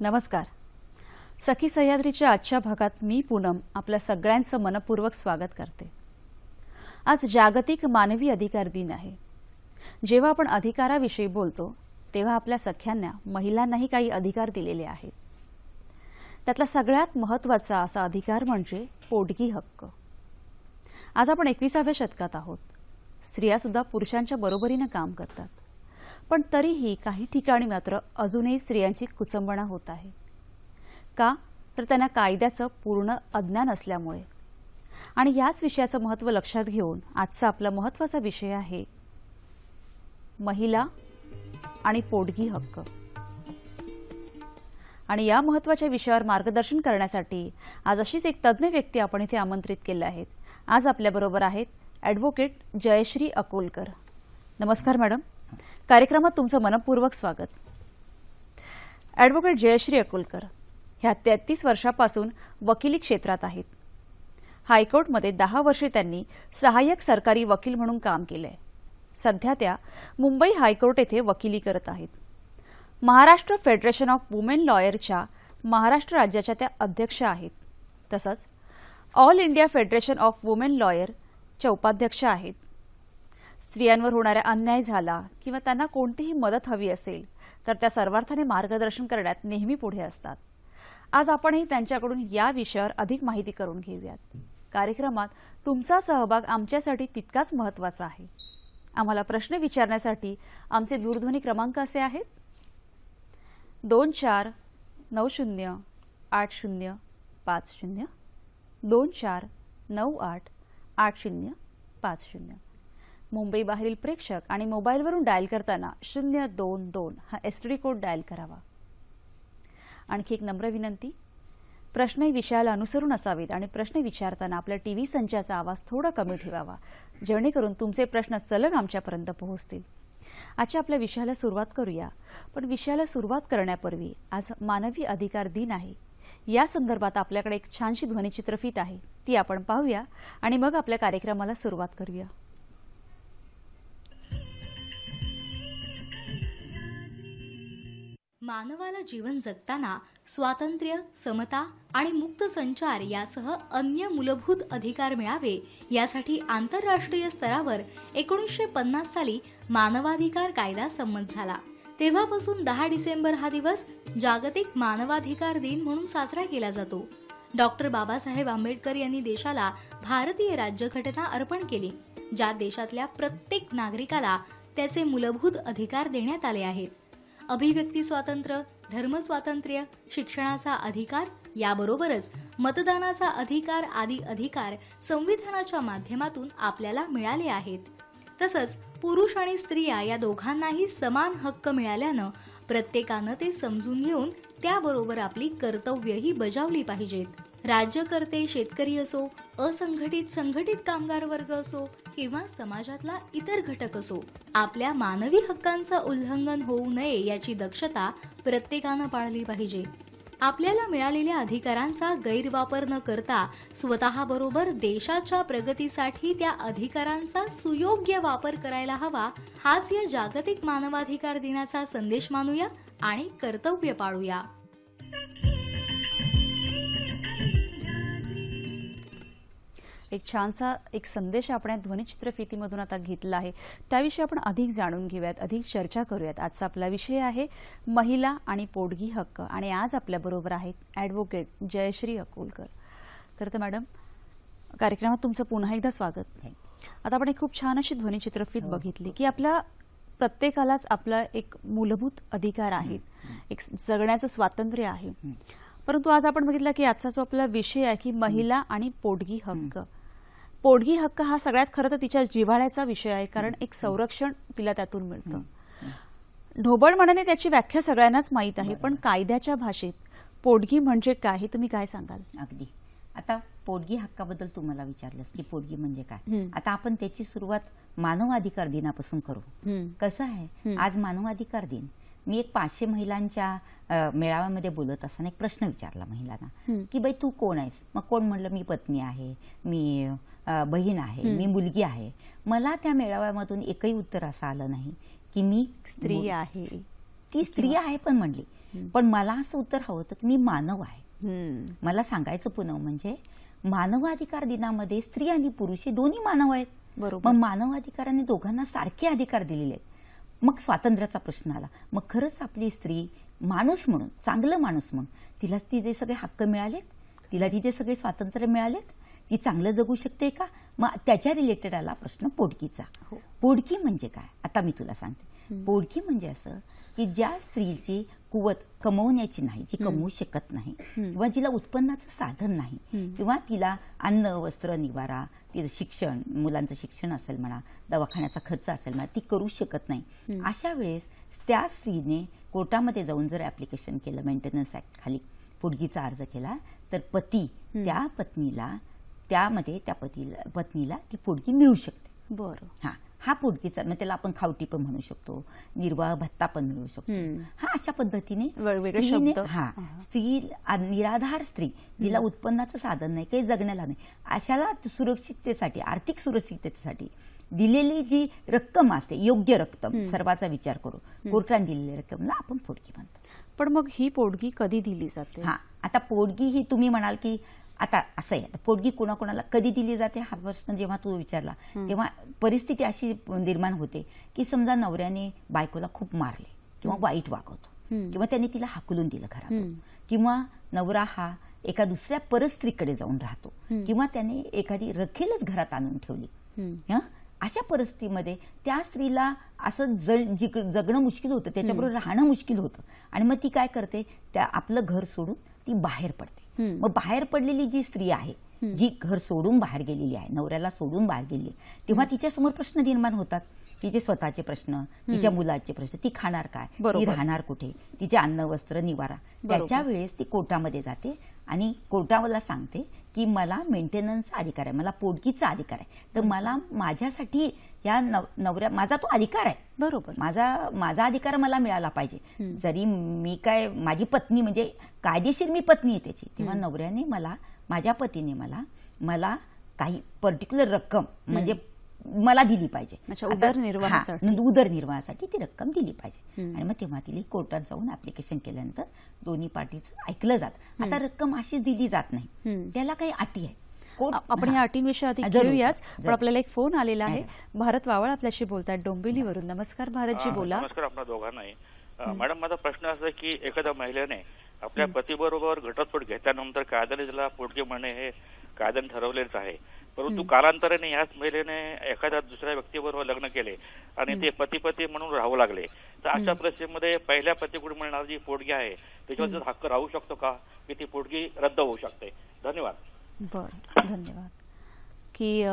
नमस्कार. सखी सह्याद्रीच्या आजच्या भागात मी पूनम आपल्या सगळ्यांचं मनपूर्वक स्वागत करते. आज जागतिक मानवी अधिकार दिन आहे. जेव्हा आपण अधिकाराविषयी बोलतो तेव्हा आपल्या सख्यांना महिलांनाही काही अधिकार दिलेले आहेत. त्यातला सगळ्यात महत्त्वाचा असा अधिकार म्हणजे पोटगी हक्क. आज आपण 21व्या शतकात आहोत. स्त्रिया सुद्धा पुरुषांच्या बरोबरीने काम करतात, पण तरीही काही ठिकाणी मात्र अजूनही स्त्रियांची कुचंबणा होत आहे. का? तर त्यांना कायद्याचं पूर्ण अज्ञान असल्यामुळे. आणि याच विषयाचं महत्त्व लक्षात घेऊन आजचा आपला महत्त्वाचा विषय आहे महिला आणि पोटगी हक्क. आणि या महत्त्वाच्या विषयावर मार्गदर्शन करण्यासाठी आज अशीच एक तज्ञ व्यक्ती आपण इथे आमंत्रित केले आहेत. आज आपल्याबरोबर आहेत ॲडव्होकेट जयश्री अकोलकर. नमस्कार मॅडम. कार्यक्रमात तुमचं मनपूर्वक स्वागत. ॲडव्होकेट जयश्री अकोलकर ह्या 33 वर्षापासून वकिली क्षेत्रात आहेत. हायकोर्टमध्ये 10 वर्षे त्यांनी सहाय्यक सरकारी वकील म्हणून काम केलंय. सध्या त्या मुंबई हायकोर्ट येथे वकिली करत आहेत. महाराष्ट्र फेडरेशन ऑफ वुमेन लॉयरच्या महाराष्ट्र राज्याच्या त्या अध्यक्ष आहेत. तसंच all India federation of women लॉयरच्या उपाध्यक्ष आहेत. स्त्रियांवर होणारा अन्याय झाला किंवा त्यांना कोणतीही मदत हवी असेल तर त्या सर्वार्थाने मार्गदर्शन करण्यात नेहमी पुढे असतात. आज आपणही त्यांच्याकडून या विषयावर अधिक माहिती करून घेऊयात. कार्यक्रमात तुमचा सहभाग आमच्यासाठी तितकाच महत्त्वाचा आहे. आम्हाला प्रश्न विचारण्यासाठी आमचे दूरध्वनी क्रमांक असे आहेत 24908050 24988050. मुंबई बाहेरील प्रेक्षक आणि मोबाईलवरून डायल करताना 022 हा एसटीडी कोड डायल करावा. आणखी एक नम्र विनंती, प्रश्न विषयाला अनुसरून असावेत आणि प्रश्न विचारताना आपल्या टीव्ही संचाचा आवाज थोडा कमी ठेवावा, जेणेकरून तुमचे प्रश्न सलग आमच्यापर्यंत पोहोचतील. आजच्या आपल्या विषयाला सुरुवात करूया. पण विषयाला सुरुवात करण्यापूर्वी आज मानवी अधिकार दिन आहे. या संदर्भात आपल्याकडे एक छानशी ध्वनिचित्रफीत आहे, ती आपण पाहूया आणि मग आपल्या कार्यक्रमाला सुरुवात करूया. मानवाला जीवन जगताना स्वातंत्र्य, समता आणि मुक्त संचार यासह अन्य मूलभूत अधिकार मिळावे यासाठी आंतरराष्ट्रीय स्तरावर 1950 साली मानवाधिकार कायदा संमत झाला. तेव्हापासून 10 डिसेंबर हा दिवस जागतिक मानवाधिकार दिन म्हणून साजरा केला जातो. डॉक्टर बाबासाहेब आंबेडकर यांनी देशाला भारतीय राज्यघटना अर्पण केली, ज्यात देशातल्या प्रत्येक नागरिकाला त्याचे मूलभूत अधिकार देण्यात आले आहेत. अभिव्यक्ती स्वातंत्र्य, धर्म स्वातंत्र्य, शिक्षणाचा अधिकार याबरोबरच मतदानाचा अधिकार आदी अधिकार संविधानाच्या माध्यमातून आपल्याला मिळाले आहेत. तसंच पुरुष आणि स्त्रिया या दोघांनाही समान हक्क मिळाल्यानं प्रत्येकानं ते समजून घेऊन त्याबरोबर आपली कर्तव्यही बजावली पाहिजेत. राज्यकर्ते शेतकरी असो, असंघटित संघटित कामगार वर्ग असो किंवा समाजातला इतर घटक असो, आपल्या मानवी हक्कांचं उल्लंघन होऊ नये याची दक्षता प्रत्येकानं पाळली पाहिजे. आपल्याला मिळालेल्या अधिकारांचा गैरवापर न करता स्वतःबरोबर देशाच्या प्रगतीसाठी त्या अधिकारांचा सुयोग्य वापर करायला हवा, हाच या जागतिक मानवाधिकार दिनाचा संदेश मानूया आणि कर्तव्य पाळूया. एक छानसा एक संदेश आपण या ध्वनिचित्रफितीमधून आता घेतला आहे. त्याविषयी आपण अधिक जाणून घेऊयात, अधिक चर्चा करूयात. आजचा आपला विषय आहे महिला आणि पोटगी हक्क. आणि आज आपल्याबरोबर आहेत ॲडव्होकेट जयश्री अकोलकर. खरं तर मॅडम, कार्यक्रमात तुमचं पुन्हा एकदा स्वागत. आता आपण एक खूप छान अशी ध्वनिचित्रफीत बघितली की आपल्या प्रत्येकालाच आपला एक मूलभूत अधिकार आहे, एक जगण्याचं स्वातंत्र्य आहे. परंतु आज आपण बघितलं की आजचा जो आपला विषय आहे की महिला आणि पोटगी हक्क. पोटगी हक्क हा सगळ्यात खरं तर तिच्या जिव्हाळ्याचा विषय आहे, कारण एक संरक्षण तिला त्यातून मिळतं. ढोबळ मनाने त्याची व्याख्या सगळ्यांनाच माहीत आहे, पण कायद्याच्या भाषेत पोटगी म्हणजे काय हे तुम्ही काय सांगाल? अगदी. आता पोटगी हक्काबद्दल तुम्हाला विचारलंस की पोटगी म्हणजे काय. आता आपण त्याची सुरुवात मानवाधिकार दिनापासून करू. कसं आहे, आज मानवाधिकार दिन. मी एक 500 महिलांच्या मेळाव्यामध्ये बोलत असताना एक प्रश्न विचारला महिलांना की बाई तू कोण आहेस. मग कोण म्हणलं मी पत्नी आहे, मी बहीण आहे, मी मुलगी आहे. मला त्या मेळाव्यामधून एकही उत्तर असं आलं नाही की मी स्त्री आहे. ती स्त्री आहे पण म्हणली पण मला असं उत्तर हवं होतं की मी मानव आहे. मला सांगायचं पुन्हा म्हणजे मानवाधिकार दिनामध्ये स्त्री आणि पुरुष हे दोन्ही मानव आहेत. बरोबर. मग मानवाधिकाराने दोघांना सारखे अधिकार दिलेले आहेत. मग स्वातंत्र्याचा प्रश्न आला. मग खरंच आपली स्त्री माणूस म्हणून, चांगलं माणूस म्हणून तिला तिचे सगळे हक्क मिळालेत, तिला तिचे सगळे स्वातंत्र्य मिळालेत, ती चांगलं जगू शकते का? मग त्याच्या रिलेटेड आला प्रश्न पोडकीचा. पोडकी म्हणजे काय आता मी तुला सांगते. पोडकी म्हणजे असं की ज्या स्त्रीची कुवत कमवण्याची नाही, जी कमवू शकत नाही किंवा जिला उत्पन्नाचं साधन नाही किंवा तिला अन्न वस्त्र निवारा, तिचं शिक्षण, मुलांचं शिक्षण असेल म्हणा, दवाखान्याचा खर्च असेल म्हणा, ती करू शकत नाही. अशा वेळेस त्या स्त्रीने कोर्टामध्ये जाऊन जर ऍप्लिकेशन केलं, मेंटेनन्स ऍक्ट खाली पोडगीचा अर्ज केला, तर पती त्या पत्नीला त्यामध्ये त्या पत्नीला ती पोडगी मिळू शकते. बरं. हा पोडगीचा, मग त्याला आपण खावटी पण म्हणू शकतो, निर्वाह भत्ता पण मिळू शकतो. अशा पद्धतीने वेगवेगळे स्त्रीने शब्द. स्त्री, निराधार स्त्री जिला उत्पन्नाचं साधन नाही, काही जगण्याला नाही, अशाला सुरक्षिततेसाठी, आर्थिक सुरक्षिततेसाठी दिलेली जी रक्कम असते, योग्य रक्कम, सर्वाचा विचार करू कोर्टाने दिलेली रक्कमला आपण पोडगी म्हणतो. पण मग ही पोडगी कधी दिली जाते? आता पोडगी ही तुम्ही म्हणाल की आता असं आहे, पोडगी कोणाकोणाला कधी दिली जाते हा प्रश्न जेव्हा तू विचारला तेव्हा परिस्थिती अशी निर्माण होते की समजा नवऱ्याने बायकोला खूप मारले किंवा वाईट वागवतो किंवा त्याने तिला हाकलून दिलं घरातून, किंवा नवरा हा एका दुसऱ्या परस्त्रीकडे जाऊन राहतो, किंवा त्याने एखादी रखेलच घरात आणून ठेवली. अशा परिस्थितीमध्ये त्या स्त्रीला असं जगणं मुश्किल होतं, त्याच्याबरोबर राहणं मुश्किल होतं, आणि मग ती काय करते, त्या आपलं घर सोडून ती बाहेर पडते. मग बाहेर पडलेली जी स्त्री आहे, जी घर सोडून बाहेर गेलेली आहे, नवऱ्याला सोडून बाहेर गेली, तेव्हा तिच्यासमोर प्रश्न निर्माण होतात, तिचे स्वतःचे प्रश्न, तिच्या मुलाचे प्रश्न, ती खाणार काय, ती राहणार कुठे, तिचे अन्न वस्त्र निवारा. त्याच्या वेळेस ती कोर्टामध्ये जाते आणि कोर्टाला सांगते की मला मेंटेनन्सचा अधिकार आहे, मला पोडकीचा अधिकार आहे, तर मला माझ्यासाठी या नवऱ्या, माझा तो अधिकार आहे, बरोबर, माझा अधिकार मला मिळाला पाहिजे. जरी मी काय, माझी पत्नी म्हणजे कायदेशीर मी पत्नी आहे त्याची, तेव्हा नवऱ्याने मला, माझ्या पतीने मला काही पर्टिक्युलर रक्कम म्हणजे मला दिली पाहिजे, उदरनिर्वाहासाठी ती रक्कम दिली पाहिजे. आणि मग तेव्हा तिला कोर्टात जाऊन ऍप्लिकेशन केल्यानंतर दोन्ही पार्टीचं ऐकलं जात. आता रक्कम अशीच दिली जात नाही, त्याला काही अटी आहे. आपण या अटींविषयी अधिक घेऊयाच, पण आपल्याला एक फोन आलेला आहे. भारत वावळ आपल्याशी बोलतात डोंबिवलीवरून. नमस्कार भारतजी, बोला. नमस्कार आपल्या दोघांनाही. मॅडम, माझा प्रश्न असा की एखाद्या महिलेने आपल्या पतीबरोबर घटस्फोट घेतल्यानंतर कायद्याने तिला पोटगी म्हणणे हे कायद्याने ठरवलेच आहे, परंतु कालांतराने याच महिलेने एखाद्या दुसऱ्या व्यक्तीबरोबर लग्न केले आणि ते पती म्हणून राहू लागले, तर अशा परिस्थितीमध्ये पहिल्या पतीकडून मिळणारी जी पोटगी आहे त्याच्यावर हक्क राहू शकतो का, की ती पोटगी रद्द होऊ शकते? धन्यवाद. बरं, धन्यवाद. की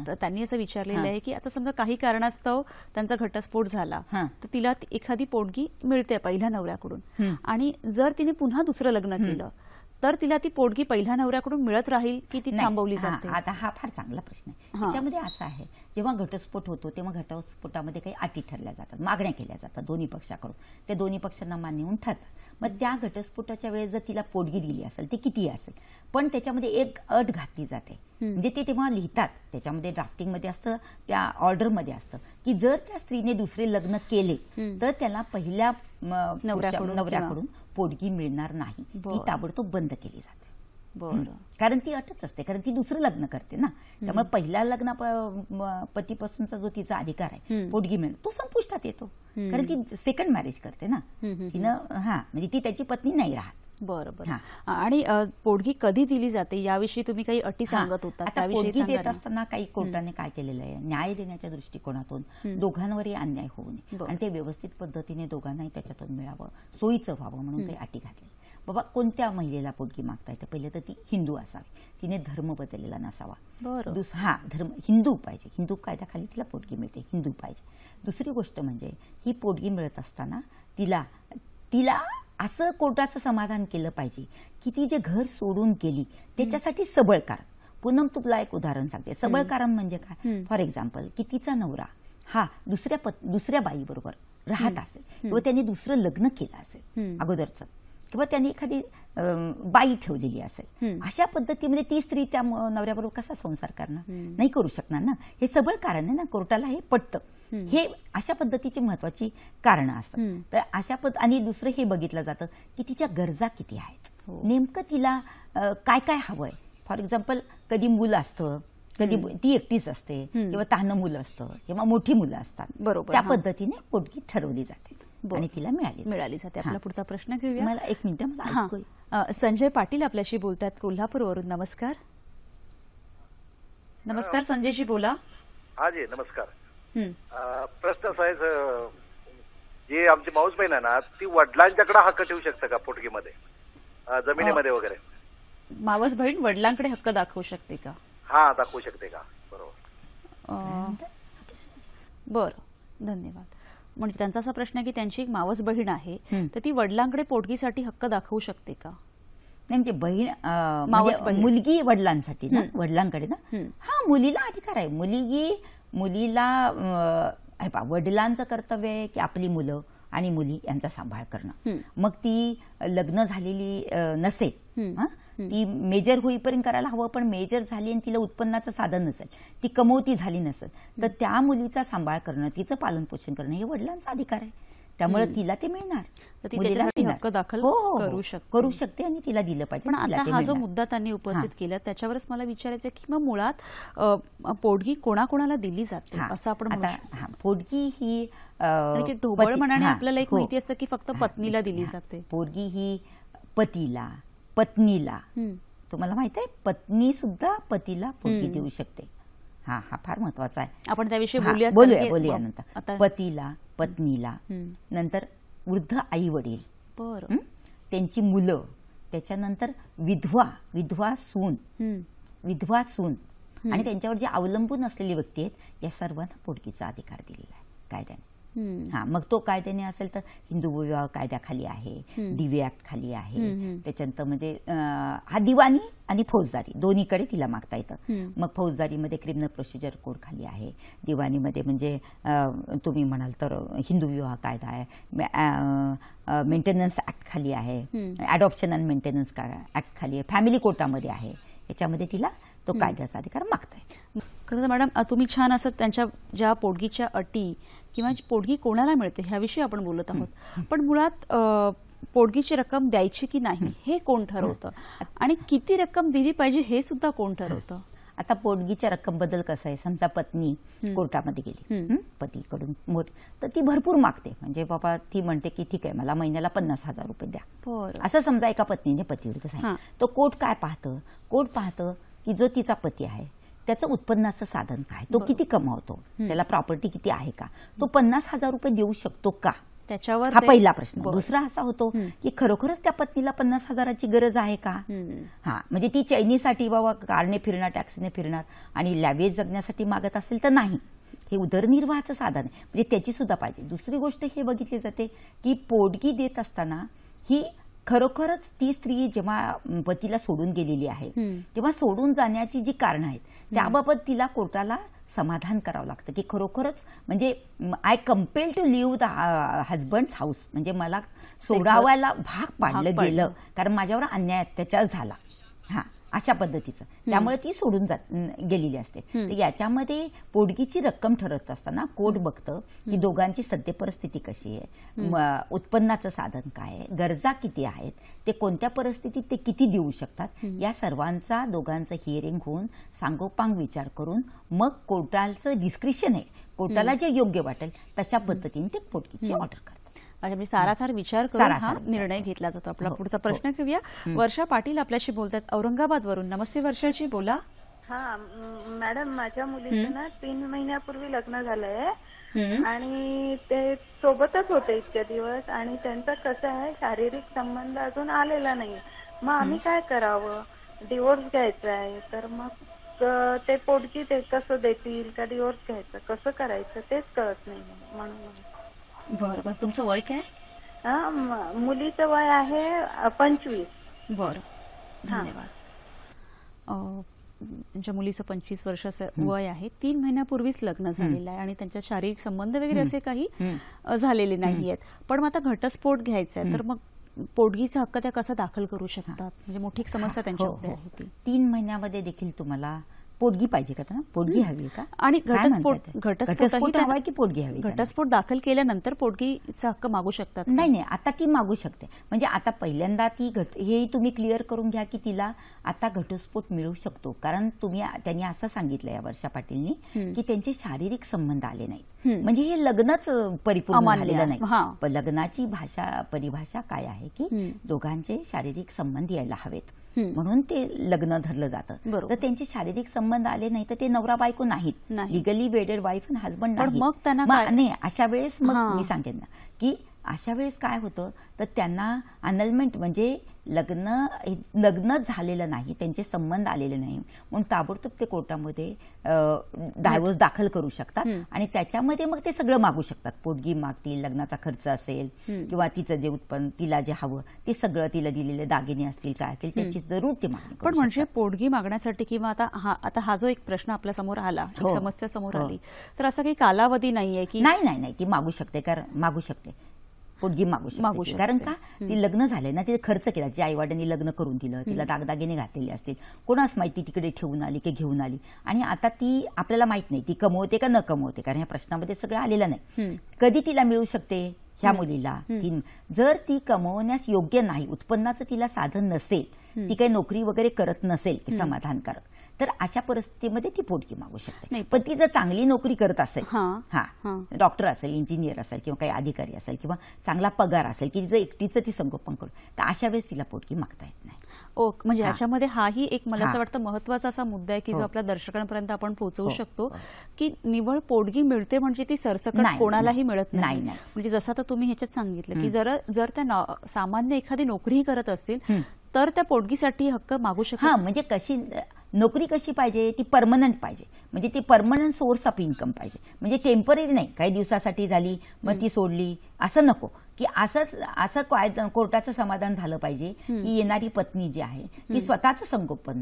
त्यांनी असं विचारलेलं आहे की आता समजा काही कारणास्तव त्यांचा घटस्फोट झाला, तर तिला एखादी पोटगी मिळते पहिल्या नवऱ्याकडून, आणि जर तिने पुन्हा दुसरं लग्न केलं तर तिला ती पोटगी पहिल्या नवऱ्याकडून मिळत राहील की ती थांबवली जाते? आता हा फार चांगला प्रश्न आहे. त्याच्यामध्ये असं आहे, जेव्हा घटस्फोट होतो तेव्हा घटस्फोटामध्ये काही अटी ठरल्या जातात, मागण्या केल्या जातात दोन्ही पक्षाकडून, त्या दोन्ही पक्षांना मान्य होऊन ठरतात. मग त्या घटस्फोटाच्या वेळेस जर तिला पोटगी दिली असेल, ती किती असेल, पण त्याच्यामध्ये एक अट घातली जाते, म्हणजे ते तेव्हा लिहितात, त्याच्यामध्ये ड्राफ्टिंगमध्ये असतं, त्या ऑर्डरमध्ये असतं की जर त्या स्त्रीने दुसरे लग्न केले तर त्याला पहिल्या नवऱ्याकडून पोटगी मिळणार नाही, ती ताबडतोब बंद केली जाते. कारण ती अटच असते, कारण ती दुसरं लग्न करते ना, त्यामुळे पहिल्या लग्न पतीपासूनचा जो तिचा अधिकार आहे पोटगी मिळणं, तो संपुष्टात येतो, कारण ती सेकंड मॅरेज करते ना तिनं, म्हणजे ती त्याची पत्नी नाही राहत. बरोबर. आणि पोटगी कधी दिली जाते याविषयी तुम्ही काही अटी सांगत होता, त्याविषयी देत असताना काही कोर्टाने काय केलेलं आहे, न्याय देण्याच्या दृष्टिकोनातून दोघांवरही अन्याय होऊ नये आणि ते व्यवस्थित पद्धतीने दोघांनाही त्याच्यातून मिळावं, सोयीचं व्हावं म्हणून काही अटी घातली. बाबा कोणत्या महिलेला पोटगी मागता येते, पहिले तर ती हिंदू असावी, तिने धर्म बदललेला नसावा, धर्म हिंदू पाहिजे, हिंदू कायद्याखाली तिला पोटगी मिळते, हिंदू पाहिजे. दुसरी गोष्ट म्हणजे ही पोटगी मिळत असताना तिला असं कोर्टाचं समाधान केलं पाहिजे की ती जे घर सोडून गेली त्याच्यासाठी सबळ कारण. पूनम तुला एक उदाहरण सांगते, सबळ कारण म्हणजे काय, फॉर एक्झाम्पल की तिचा नवरा हा दुसऱ्या बाईबरोबर राहत असेल किंवा त्यांनी दुसरं लग्न केलं असेल अगोदरचं, किंवा त्यांनी एखादी बाई ठेवलेली असेल, अशा पद्धतीमध्ये ती स्त्री त्या नवऱ्याबरोबर कसा संसार करणार, नाही करू शकणार ना. हे सबळ कारण आहे ना, कोर्टाला हे पटतं. हे अशा पद्धतीची महत्वाची कारणं असतात. तर अशा आणि दुसरं हे बघितलं जातं की तिच्या गरजा किती आहेत, नेमकं तिला काय काय हवंय. फॉर एक्झाम्पल कधी मुलं असतं, कधी ती एकटीच असते, किंवा तान्हं मुलं असतं, किंवा मोठी मुलं असतात. बरोबर, त्या पद्धतीने पोटगी ठरवली जाते आणि तिला मिळाली जाते. आपला पुढचा प्रश्न घेऊया. मला एक मिनिट, मला ऐकू हा, संजय पाटील आपल्याशी बोलतात कोल्हापूरवरून. नमस्कार. नमस्कार संजयजी, बोला. हा जी नमस्कार. प्रश्न असा आहे, जी आमची माऊस बहीण आहे ना, ती वडिलांच्याकडे हक्क ठेवू शकते का पोटगीमध्ये, जमिनीमध्ये वगैरे? मावस बहीण वडिलांकडे हक्क दाखवू शकते का? हा, दाखवू शकते का? बरोबर. बरं, धन्यवाद. म्हणजे त्यांचा असा प्रश्न आहे की त्यांची एक मावस बहीण आहे, तर ती वडिलांकडे पोटगीसाठी हक्क दाखवू शकते का? नाही, म्हणजे बहीण मावस बहीण. मुलगी वडिलांसाठी ना, वडिलांकडे ना, हा मुलीला अधिकार आहे. मुलीला वडिलांचं कर्तव्य आहे की आपली मुलं आणि मुली यांचा सांभाळ करणं. मग ती लग्न झालेली नसेल, ती मेजर होईपर्यंत करायला हवं, पण मेजर झाली आणि तिला उत्पन्नाचं साधन नसेल, ती कमवती झाली नसेल, तर त्या मुलीचा सांभाळ करणं, तिचं पालन पोषण करणं हे वडिलांचा अधिकार आहे. त्यामुळे तिला ते मिळणार, मुलीला हक्क दाखल करू शकते आणि तिला दिलं पाहिजे. पण आता हा जो मुद्दा त्यांनी उपस्थित केला त्याच्यावरच मला विचारायचं की मग मुळात पोटगी कोणाकोणाला दिली जाते असं आपण आता पोटगी ही ढोबळ म्हणाने आपल्याला एक माहिती असतं की फक्त पत्नीला दिली जाते. पोटगी ही पतीला, पत्नीला, तुम्हाला माहित आहे, पत्नी सुद्धा पतीला पोटगी देऊ शकते. हा फार महत्वाचा आहे. आपण त्याविषयी बोलूया नंतर. पतीला, पत्नीला, नंतर वृद्ध आई वडील, त्यांची मुलं, त्याच्यानंतर विधवा सून आणि त्यांच्यावर जे अवलंबून असलेली व्यक्ती आहेत, या सर्वांना पोटगीचा अधिकार दिलेला आहे कायद्याने. मग तो कायद्याने असेल तर हिंदू विवाह कायद्याखाली आहे, डिवी ऍक्ट खाली आहे. त्याच्यानंतर म्हणजे हा दिवाणी आणि फौजदारी दोन्हीकडे तिला मागता येतं. मग फौजदारीमध्ये क्रिमिनल प्रोसिजर कोड खाली आहे, दिवाणीमध्ये म्हणजे तुम्ही म्हणाल तर हिंदू विवाह कायदा आहे, मेंटेनन्स ऍक्ट खाली आहे, अडॉप्शन अँड मेंटेनन्स ऍक्ट खाली आहे, फॅमिली कोर्टामध्ये आहे. याच्यामध्ये तिला तो कायद्याचा अधिकार मागताय. खरं तर मॅडम तुम्ही छान असं त्यांच्या ज्या पोटगीच्या अटी किंवा पोटगी कोणाला मिळते ह्याविषयी आपण बोलत आहोत. पण मुळात पोटगीची रक्कम द्यायची की नाही हे कोण ठरवतं आणि किती रक्कम दिली पाहिजे हे सुद्धा कोण ठरवतं? आता पोटगीच्या रक्कम बद्दल कसं आहे, समजा पत्नी कोर्टामध्ये गेली पतीकडून, तर ती भरपूर मागते. म्हणजे बाबा ती म्हणते की ठीक आहे, मला महिन्याला 50,000 रुपये द्या, असं समजा एका पत्नीने पतीविरुद्ध सांगितलं. तो कोर्ट काय पाहतं? कोर्ट पाहतं की जो तिचा पती आहे त्याचं उत्पन्नाचं साधन काय, तो किती कमावतो, त्याला प्रॉपर्टी किती आहे का, तो 50,000 रुपये देऊ शकतो का, त्याच्यावर हा पहिला प्रश्न. दुसरा असा होतो की खरोखरच त्या पत्नीला 50,000ची गरज आहे का. म्हणजे ती चैनीसाठी बाबा कारने फिरणार, टॅक्सीने फिरणार आणि लॅवेज जगण्यासाठी मागत असेल तर नाही, हे उदरनिर्वाहाचं साधन आहे, म्हणजे त्याची सुद्धा पाहिजे. दुसरी गोष्ट हे बघितली जाते की पोटगी देत असताना ही खरोखरच ती स्त्री जेव्हा पतीला सोडून गेलेली आहे तेव्हा सोडून जाण्याची जी कारणं आहेत त्याबाबत तिला कोर्टाला समाधान करावं लागतं की खरोखरच म्हणजे I compel to leave the husband's house, म्हणजे मला सोडावायला भाग पाडलं गेलं कारण माझ्यावर अन्याय अत्याचार झाला, अशा पद्धतीचं. त्यामुळे ती सोडून गेलेली असते. तर याच्यामध्ये पोटगीची रक्कम ठरवत असताना कोर्ट बघतं की दोघांची सद्य परिस्थिती कशी आहे, उत्पन्नाचं साधन काय आहे, गरजा किती आहेत, ते कोणत्या परिस्थितीत ते किती देऊ शकतात, या सर्वांचा दोघांचं हिअरिंग होऊन सांगोपांग विचार करून मग कोर्टाचं डिस्क्रिशन आहे, कोर्टाला जे योग्य वाटेल तशा पद्धतीने ते पोटगीची ऑर्डर करतात. म्हणजे सारासार विचार करून हा निर्णय घेतला जातो. आपला पुढचा प्रश्न घेऊया. वर्षा पाटील आपल्याशी बोलतात औरंगाबाद वरून. नमस्ते वर्षाजी, बोला. हा मॅडम, माझ्या मुलीचं ना 3 महिन्यापूर्वी लग्न झालंय आणि ते सोबतच होते इतके दिवस आणि त्यांचा कसं आहे शारीरिक संबंध अजून आलेला नाही. मग आम्ही काय करावं, डिवोर्स घ्यायचा आहे तर मग ते पोटगी ते कसं देतील का डिवोर्स घ्यायचं कसं करायचं तेच कळत नाही म्हणून. बरं, तुमचं वय काय? मुलीचं वय आहे 25. बरं, धन्यवाद. त्यांच्या मुलीचं 25 वर्षाचं वय आहे, 3 महिन्यापूर्वीच लग्न झालेलं आहे आणि त्यांच्या शारीरिक संबंध वगैरे असे काही झालेले नाहीयेत. पण मग आता घटस्फोट घ्यायचा आहे तर मग पोटगीचा हक्क त्या कसा दाखल करू शकतात? म्हणजे मोठी समस्या त्यांच्याकडे आहे ती. 3 महिन्यामध्ये देखील तुम्हाला पोटगी पाहिजे का त्यांना? पोटगी हवी का? आणि काय घटस्फोट हवाय की पोटगी हवी? घटस्फोट दाखल केल्यानंतर पोटगीचा हक्क मागू शकतात? नाही, आता ती मागू शकते. म्हणजे आता पहिल्यांदा ती हे तुम्ही क्लिअर करून घ्या की तिला आता घटस्फोट मिळू शकतो. कारण त्यांनी असं सांगितलं या वर्षा पाटीलनी की त्यांचे शारीरिक संबंध आले नाहीत. म्हणजे हे लग्नच परिपूर्ण झालेलं नाही. लग्नाची परिभाषा काय आहे की दोघांचे शारीरिक संबंध यायला हवेत, म्हणून ते लग्न धरलं जातं. जर त्यांचे शारीरिक संबंध आले नाही तर ते नवरा बायको नाहीत, legally wedded wife and husband नाही. अशा वेळेस मग मी सांगेन ना की अशा वेळेस काय होतं तर त्यांना अनलमेंट म्हणजे लग्न झालेलं नाही, त्यांचे संबंध आलेले नाही म्हणून ताबडतोब ते कोर्टामध्ये डायव्होर्स दाखल करू शकतात आणि त्याच्यामध्ये मग ते सगळं मागू शकतात. पोटगी मागतील, लग्नाचा खर्च असेल किंवा तिचं जे उत्पन्न, तिला जे हवं ते सगळं, तिला दिलेले दागिने असतील काय असतील त्याची जरूर ते मागणी. पण म्हणजे पोटगी मागण्यासाठी किंवा आता हा जो एक प्रश्न आपल्या समोर आला, एक समस्या समोर आली, तर असा काही कालावधी नाहीये की? नाही, ती मागू शकते. कारण मागू शकते, पोटगी मागू शकते. कारण का? ती लग्न झालंय ना, तिथे खर्च केला, तिच्या आईवडिलांनी लग्न करून दिलं, तिला दागदागिने घातलेले असतील, कोणास माहिती तिकडे ठेवून आली की घेऊन आली आणि आता ती आपल्याला माहित नाही ती कमवते का न कमवते. कारण या प्रश्नामध्ये सगळं आलेलं नाही. कधी तिला मिळू शकते ह्या मुलीला? जर ती कमवण्यास योग्य नाही, उत्पन्नाचं तिला साधन नसेल, ती काही नोकरी वगैरे करत नसेल की समाधानकारक, तर अशा परिस्थितीमध्ये ती पोटगी मागू शकते. पण ती जर चांगली नोकरी करत असेल, डॉक्टर असेल, इंजिनियर असेल किंवा काही अधिकारी असेल किंवा चांगला पगार असेल की जर एकटीचं ती संगोपन करू, तर अशा वेळेस तिला पोटगी मागता येत नाही. म्हणजे याच्यामध्ये हाही एक मला असं वाटतं महत्वाचा असा मुद्दा आहे की जो आपल्या दर्शकांपर्यंत आपण पोहोचवू शकतो की निव्वळ पोटगी मिळते म्हणजे ती सरसकट कोणालाही मिळत नाही. म्हणजे जसं आता तुम्ही ह्याच्यात सांगितलं की जर त्या सामान्य एखादी नोकरीही करत असतील तर त्या पोटगीसाठी हक्क मागू शकतात. म्हणजे नोकरी कशी पाहिजे? ती परमनंट पाहिजे. म्हणजे ती परमनंट सोर्स ऑफ इन्कम पाहिजे. म्हणजे टेम्पररी नाही, काही दिवसासाठी झाली मग ती सोडली असं नको. की असं कोर्टाचं समाधान झालं पाहिजे की येणारी पत्नी जी आहे ती स्वतःचं संगोपन,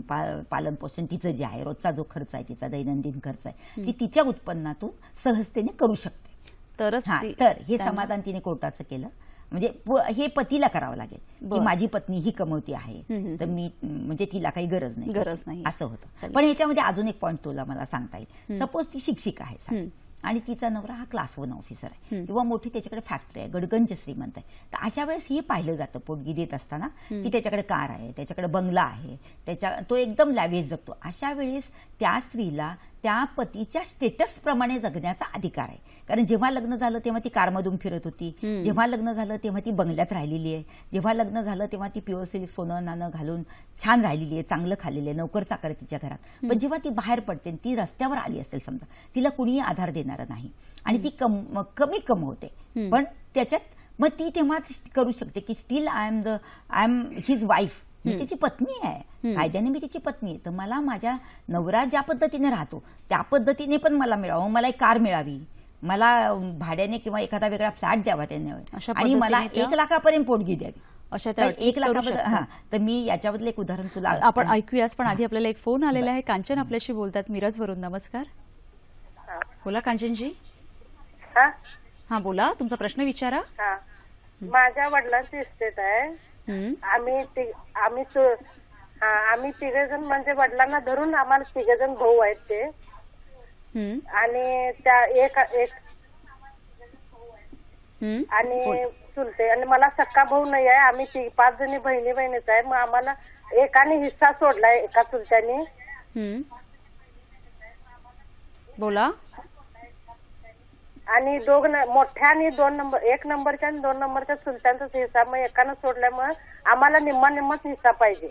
पालन पोषण तिचं जे आहे, रोजचा जो खर्च आहे, तिचा दैनंदिन खर्च आहे, ती तिच्या उत्पन्नातून सहजतेने करू शकते. तर हे समाधान तिने कोर्टाचं केलं. म्हणजे हे पतीला करावं लागेल की माझी पत्नी ही कमवती आहे तर मी म्हणजे तिला काही गरज नाही असं होतं. पण याच्यामध्ये अजून एक पॉईंट तुला मला सांगता येईल. सपोज ती शिक्षिका आहे आणि तिचा नवरा हा क्लास 1 ऑफिसर आहे किंवा मोठी त्याच्याकडे फॅक्टरी आहे, गडगंज श्रीमंत आहे, तर अशा वेळेस हे पाहिलं जातं पोटगी देत असताना की त्याच्याकडे कार आहे, त्याच्याकडे बंगला आहे, तो एकदम लॅव्हिश जगतो. अशा वेळेस त्या स्त्रीला त्या पतीच्या स्टेटस प्रमाणे जगण्याचा अधिकार आहे. कारण जेव्हा लग्न झालं तेव्हा ती कारमधून फिरत होती, जेव्हा लग्न झालं तेव्हा ती बंगल्यात राहिलेली आहे, जेव्हा लग्न झालं तेव्हा ती प्युअर सिल्क सोनं नाणं घालून छान राहिलेली आहे, चांगलं खाल्लेलं आहे, नोकर चाकर तिच्या घरात. पण जेव्हा ती बाहेर पडते, ती रस्त्यावर आली असेल समजा, तिला कुणीही आधार देणार नाही आणि ती कमी कमवते, पण त्याच्यात मग ती तेव्हा करू शकते की still I am his wife, मी त्याची पत्नी आहे, कायद्याने मी त्याची पत्नी आहे, तर मला माझ्या नवरा ज्या पद्धतीने राहतो त्या पद्धतीने पण मला मिळावं, मला एक कार मिळावी, मला भाड्याने किंवा एखादा वेगळा फ्लॅट द्यावा त्याने आणि मला 1 लाखापर्यंत पोटगी द्यावी. अशा 1 लाखाबद्दल तर मी याच्याबद्दल एक उदाहरण तुला आपण ऐकूयाच. पण आधी आपल्याला एक फोन आलेला आहे. कांचन आपल्याशी बोलतात मिरजवरून. नमस्कार. बोला कांचनजी. हा बोला, तुमचा प्रश्न विचारा. माझ्या वडिलांची इस्टेट आहे. आम्ही 3 जण म्हणजे वडिलांना धरून आम्हाला 3 जण भाऊ आहेत ते आणि त्या एक आणि चुलते आणि मला सक्का भाऊ नाही आहे. आम्ही 5 जणी बहिणीच आहे. मग आम्हाला एकाने हिस्सा सोडलाय एका चुलत्याने. बोला. आणि मोठ्या आणि 1 नंबरच्या आणि 2 नंबरच्या चुलत्यांचाच हिस्सा मग एकानं सोडल्यामुळे आम्हाला निम्माच हिस्सा पाहिजे.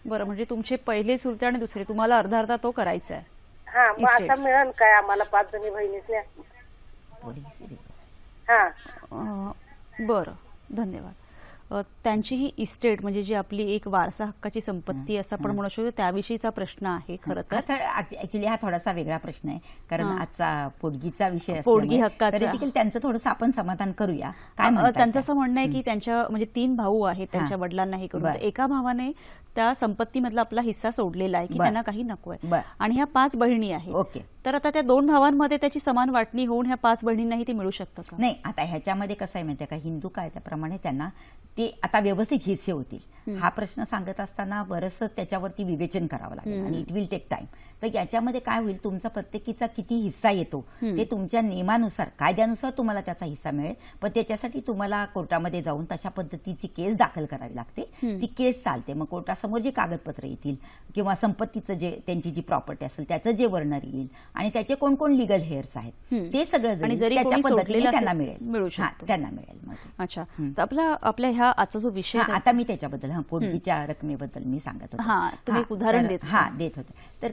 बरं, म्हणजे तुमचे पहिले चुलते आणि दुसरे तुम्हाला अर्धा तो करायचा आहे. हा, मग आता मिळेल काय आम्हाला 5 जणी बहिणीच? बरं, धन्यवाद. त्यांची ही इस्टेट म्हणजे जी आपली एक वारसा हक्काची संपत्ती असं आपण म्हणू शकतो त्याविषयीचा प्रश्न आहे. खरं तर ऍक्च्युली हा थोडासा वेगळा प्रश्न आहे कारण आजचा पोटगीचा विषय, पोटगी हक्काचा, देखील त्यांचं थोडंसं आपण समाधान करूया. त्यांचं असं म्हणणं आहे की त्यांच्या म्हणजे 3 भाऊ आहेत, त्यांच्या वडिलांना हे करून एका भावाने त्या संपत्तीमधला आपला हिस्सा सोडलेला आहे की त्यांना काही नकोय आणि ह्या 5 बहिणी आहेत. तर आता त्या 2 भावांमध्ये त्याची समान वाटणी होऊन ह्या 5 बहिणींनाही ते मिळू शकतं का? नाही, आता ह्याच्यामध्ये कसं आहे माहितीये का, हिंदू कायद्याप्रमाणे त्यांना ते आता व्यवस्थित हिस्से होतील. हा प्रश्न सांगत असताना बरंचसं त्याच्यावरती विवेचन करावं लागेल आणि इट विल टेक टाइम. तर याच्यामध्ये काय होईल, तुमचा प्रत्येकीचा किती हिस्सा येतो ते तुमच्या नियमानुसार, कायद्यानुसार तुम्हाला त्याचा हिस्सा मिळेल. पण त्याच्यासाठी तुम्हाला कोर्टामध्ये जाऊन तशा पद्धतीची केस दाखल करावी लागते. ती केस चालते. मग कोर्टासमोर जे कागदपत्र येतील किंवा संपत्तीचं जे त्यांची जी प्रॉपर्टी असेल त्याचं जे वर्णन येईल आणि त्याचे कोण कोण लिगल हेअर्स आहेत ते सगळं आणि जरी त्याच्या कोणी पद्धतीने सोडलेलं त्यांना असेल, मिळेल. मिळू शकतं. त्यांना मिळेल. मग अच्छा, तर आपल्या ह्या आजचा जो विषय हा, आता मी त्याच्याबद्दल पोटगीच्या रकमेबद्दल मी सांगत होते. हा, तुम्ही एक उदाहरण देत होते. देत होते. तर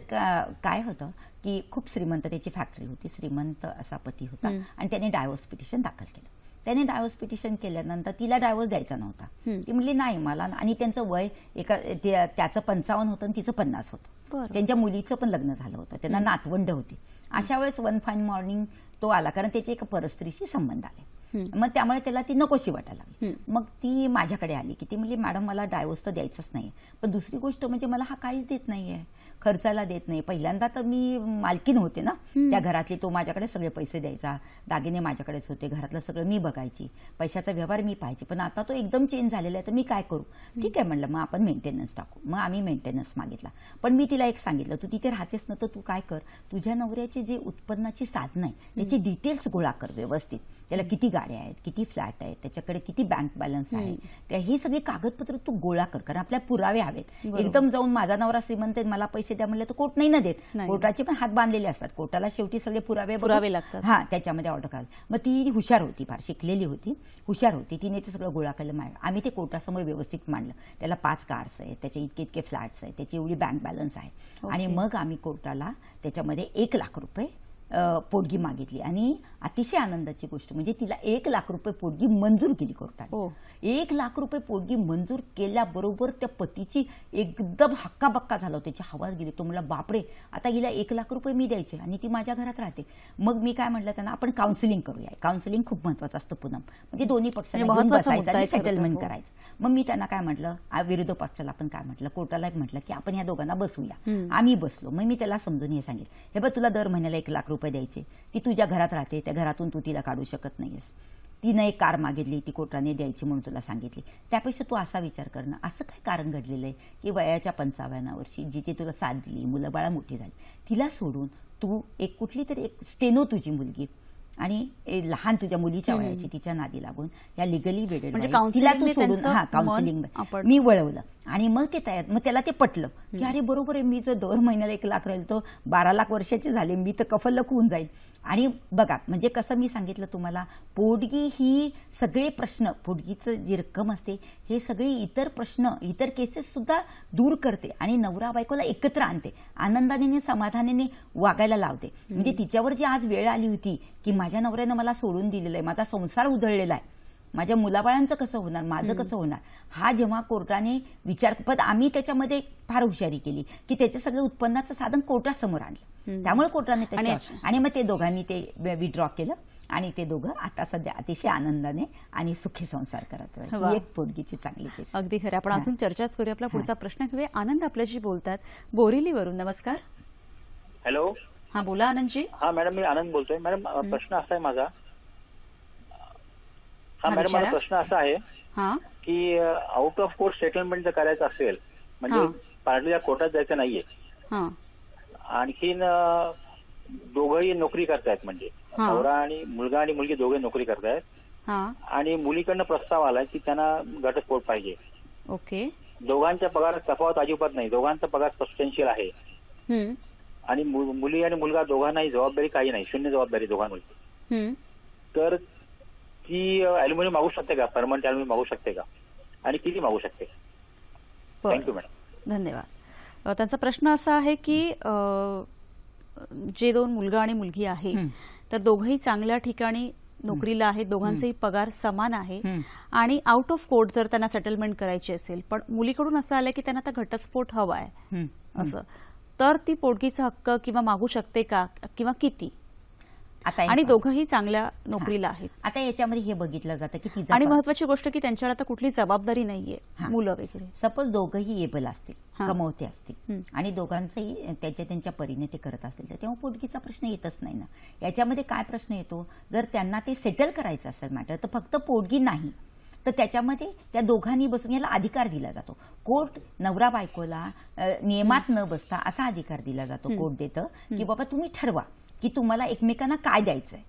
काय होतं की खूप श्रीमंत, त्याची फॅक्टरी होती, श्रीमंत असा पती होता आणि त्याने डायव्होर्स पिटिशन दाखल केलं. त्याने डायव्होर्स पिटिशन केल्यानंतर तिला डायव्होर्स द्यायचा नव्हता. ती म्हणली नाही मला, आणि त्यांचं वय त्याचं 55 होतं आणि तिचं 50 होतं. त्यांच्या मुलीचं पण लग्न झालं होतं, त्यांना नातवंड होती. अशा वेळेस वन फाईन मॉर्निंग तो आला, कारण त्याचे एका परस्त्रीशी संबंध आले. मग त्यामुळे त्याला ती नकोशी वाटायला लागली. मग ती माझ्याकडे आली की ती म्हणली मॅडम मला डायव्होर्स तर द्यायचाच नाही, पण दुसरी गोष्ट म्हणजे मला हा काहीच देत नाहीये, खर्चाला देत नाही. पहिल्यांदा तर मी मालकीन होते ना त्या घरातली, तो माझ्याकडे सगळे पैसे द्यायचा, दागिने माझ्याकडेच होते, घरातलं सगळं मी बघायची, पैशाचा व्यवहार मी पाहायची. पण आता तो एकदम चेंज झालेला आहे, तर मी काय करू? ठीक आहे म्हणलं, मग आपण मेंटेनन्स टाकू. मग आम्ही मेंटेनन्स मागितला. पण मी तिला एक सांगितलं, तू तिथे राहतेस ना, तर तू काय कर, तुझ्या नवऱ्याची जे उत्पन्नाची साधनं आहे त्याची डिटेल्स गोळा कर व्यवस्थित. त्याला किती गाड्या आहेत, किती फ्लॅट आहेत, त्याच्याकडे किती बँक बॅलन्स आहे, ही सगळी कागदपत्र तू गोळा कर, कारण आपल्याला पुरावे हवेत. एकदम जाऊन माझा नवरा श्रीमंत मला पैसे द्या म्हणलं तर कोर्ट नाही ना देत. कोर्टाचे पण हात बांधलेले असतात, कोर्टाला शेवटी सगळे पुरावे लागतात. हा, त्याच्यामध्ये ऑर्डर करावी. मग ती हुशार होती, फार शिकलेली होती, हुशार होती. तिने ते सगळं गोळा केलं. आम्ही ते कोर्टासमोर व्यवस्थित मांडलं. त्याला 5 कार्स आहेत, त्याचे इतके इतके फ्लॅट्स आहेत, त्याची एवढी बँक बॅलन्स आहे. आणि मग आम्ही कोर्टाला त्याच्यामध्ये 1 लाख रुपये पोटगी मागितली. आणि अतिशय आनंदाची गोष्ट म्हणजे तिला 1 लाख रुपये पोटगी मंजूर केली कोर्टाने. 1 लाख रुपये पोटगी मंजूर केल्याबरोबर त्या पतीची एकदम हक्काबक्का झाला, त्याची हवाच गेली. तो म्हणला बापरे, आता हिला 1 लाख रुपये मी द्यायचे आणि ती माझ्या घरात राहते. मग मी काय म्हटलं त्यांना, आपण काउन्सिलिंग करूया. काउन्सिलिंग खूप महत्वाचं असतं पूनम, म्हणजे दोन्ही पक्षांना बसायचं आणि सेटलमेंट करायचं. मग मी त्यांना काय म्हटलं, विरोधी पक्षाला पण काय म्हटलं, कोर्टाला म्हटलं की आपण या दोघांना बसूया. आम्ही बसलो. मग मी त्याला समजून हे सांगितलं, हे बघ तुला दर महिन्याला 1 लाख रुपये द्यायचे, ती तुझ्या घरात राहते, त्या घरातून तू तिला काढू शकत नाहीयेस. तिनं एक कार मागितली, ती कोर्टाने द्यायची म्हणून तुला सांगितली. त्यापेक्षा तू असा विचार कर ना, असं काय कारण घडलेलं आहे की वयाच्या 55व्या वर्षी जिची तुला साथ दिली, मुलं बाळा मोठी झाली, तिला सोडून तू एक कुठली तरी एक स्टेनो तुझी मुलगी आणि लहान तुझ्या मुलीच्या वयाची तिच्या नादी लागून या लिगली वेडेड तिला तू सोडून काउन्सिलिंग मी वळवलं. आणि मग ते तयार, मग त्याला ते पटलं की अरे बरोबर आहे, मी जर दर महिन्याला 1 लाख राहील तर 12 लाख वर्षाचे झाले, मी तर कफल्लक होऊन जाईल. आणि बघा म्हणजे कसं मी सांगितलं तुम्हाला, पोटगी ही सगळे प्रश्न, पोटगीचं जी रक्कम असते हे सगळे इतर प्रश्न, इतर केसेस सुद्धा दूर करते आणि नवरा बायकोला एकत्र आणते, आनंदाने समाधानाने वागायला लावते. म्हणजे तिच्यावर जी आज वेळ आली होती की माझ्या नवऱ्यानं मला सोडून दिलेलं आहे, माझा संसार उधळलेला आहे, माझ्या मुलाबाळांचं कसं होणार, माझं कसं होणार, हा जेव्हा कोर्टाने विचार, पण आम्ही त्याच्यामध्ये फार हुशारी केली की त्याचं सगळं उत्पन्नाचं साधन कोर्टासमोर आणलं. त्यामुळे कोर्टाने आणि मग ते दोघांनी ते विड्रॉ केलं आणि ते दोघं आता सध्या अतिशय आनंदाने आणि सुखी संसार करत आहेत. ही एक पोटगीची चांगली केस. अगदी खरं. आपण अजून चर्चाच करूया. आपला पुढचा प्रश्न घेऊया. आनंद आपल्याशी बोलतात बोरिलीवरून. नमस्कार. हॅलो. हा बोला आनंदजी. हा मॅडम, मी आनंद बोलतोय. मॅडम प्रश्न असा आहे माझा, मॅडम माझा प्रश्न असा आहे की आउट ऑफ कोर्ट सेटलमेंट जर करायचं असेल, म्हणजे पार्टीला कोर्टात जायचं नाहीये, आणखीन दोघंही नोकरी करतायत, म्हणजे नवरा आणि मुलगा आणि मुलगी दोघे नोकरी करतायत आणि मुलीकडनं प्रस्ताव आलाय की त्यांना घटस्फोट पाहिजे. ओके. दोघांच्या पगारात तफावत अजिबात नाही, दोघांचा पगार सबस्टन्शियल आहे आणि मुली आणि मुलगा दोघांनाही जबाबदारी काही नाही, 0 जबाबदारी दोघांवरती. तर ती अॅल्युमिनियम मागू शकते का, परमनंट अॅल्युमिनियम मागू शकते का आणि किती मागू शकते? Thank you madam. धन्यवाद. त्यांचा प्रश्न असा आहे की जे 2 मुलगा आणि मुलगी आहे तर दोघंही चांगल्या ठिकाणी नोकरीला आहेत, दोघांचाही पगार समान आहे आणि आउट ऑफ कोर्ट जर त्यांना सेटलमेंट करायची असेल, पण मुलीकडून असं आलंय की त्यांना आता घटस्फोट हवा आहे असं, तर ती पोटगीचा हक्क किंवा मागू शकते का किंवा किती? आणि दोघंही चांगल्या नोकरीला आहेत. आता याच्यामध्ये हे बघितलं जातं की आणि महत्वाची गोष्ट की त्यांच्यावर आता कुठली जबाबदारी नाहीये, मुलं वगैरे. सपोज दोघंही एबल असतील, कमवते असतील आणि दोघांचंही त्यांच्या परीने ते करत असतील, तर तेव्हा पोटगीचा प्रश्न येतच नाही ना. याच्यामध्ये काय प्रश्न येतो, जर त्यांना ते सेटल करायचं असेल मॅटर, तर फक्त पोटगी नाही तर त्याच्यामध्ये त्या दोघांनी बसून याला अधिकार दिला जातो. कोर्ट नवरा बायकोला नियमात न बसता असा अधिकार दिला जातो. कोर्ट देतं की बाबा तुम्ही ठरवा की तुम्हाला एकमेकांना काय द्यायचंय.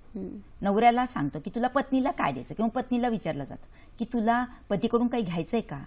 नवऱ्याला सांगतो की तुला पत्नीला काय द्यायचं, किंवा पत्नीला विचारलं जातं की तुला पतीकडून काही घ्यायचंय का.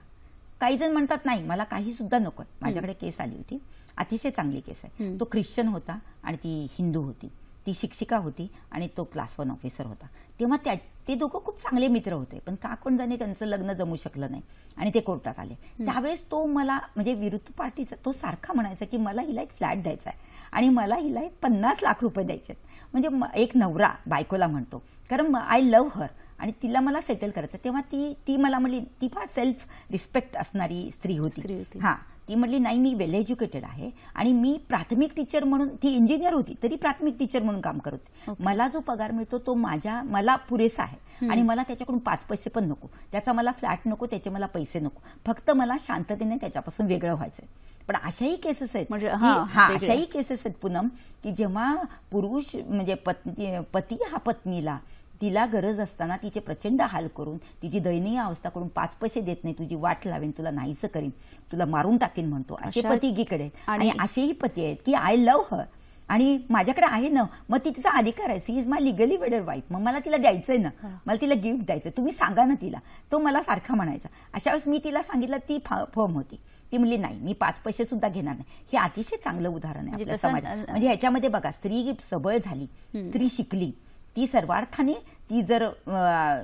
काही जण म्हणतात नाही मला काही सुद्धा नको. माझ्याकडे केस आली होती, अतिशय चांगली केस आहे. तो ख्रिश्चन होता आणि ती हिंदू होती. ती शिक्षिका होती आणि तो क्लास 1 ऑफिसर होता. तेव्हा ते दोघं खूप चांगले मित्र होते, पण का कोण जाणे त्यांचं लग्न जमू शकलं नाही आणि ते कोर्टात आले. त्यावेळेस तो मला म्हणजे विरुद्ध पार्टीचा तो सारखा म्हणायचा की मला हिला एक फ्लॅट द्यायचा आहे आणि मला हिला एक 50 लाख रुपये द्यायचे. म्हणजे एक नवरा बायकोला म्हणतो कारण आय लव्ह हर आणि तिला मला सेटल करायचं. तेव्हा ती मला म्हणली, ती फार सेल्फ रिस्पेक्ट असणारी स्त्री होती. हा, ती म्हटली नाही मी वेल एज्युकेटेड आहे आणि मी प्राथमिक टीचर म्हणून, ती इंजिनियर होती तरी प्राथमिक टीचर म्हणून काम करत होती. मला जो पगार मिळतो तो मला पुरेसा आहे आणि मला त्याच्याकडून 5 पैसे पण नको. त्याचा मला फ्लॅट नको, त्याचे मला पैसे नको, फक्त मला शांततेने त्याच्यापासून वेगळं व्हायचंय. पण अशाही केसेस आहेत, म्हणजे अशाही केसेस आहेत पूनम, की जेव्हा पुरुष म्हणजे पती हा पत्नीला तिला गरज असताना तिचे प्रचंड हाल करून, तिची दयनीय अवस्था करून 5 पैसे देत नाही, तुझी वाट लावेन, तुला नाहीसं करीन, तुला मारून टाकीन म्हणतो. असे पती एकीकडे आणि असेही पती आहेत की आय लव्ह हर आणि माझ्याकडे आहे ना, मग तिचा अधिकार आहे, she is my legally wedded wife, मग मला तिला द्यायचंय ना, मला तिला गिफ्ट द्यायचं, तुम्ही सांगा ना तिला. तो मला सारखा म्हणायचा. अशा वेळेस मी तिला सांगितलं, ती फर्म होती. ती म्हणली नाही मी 5 पैसे सुद्धा घेणार नाही. हे अतिशय चांगलं उदाहरण आहे आपल्या समाजात. म्हणजे ह्याच्यामध्ये बघा, स्त्री सबळ झाली, स्त्री शिकली, ती सर्वार्थाने ती जर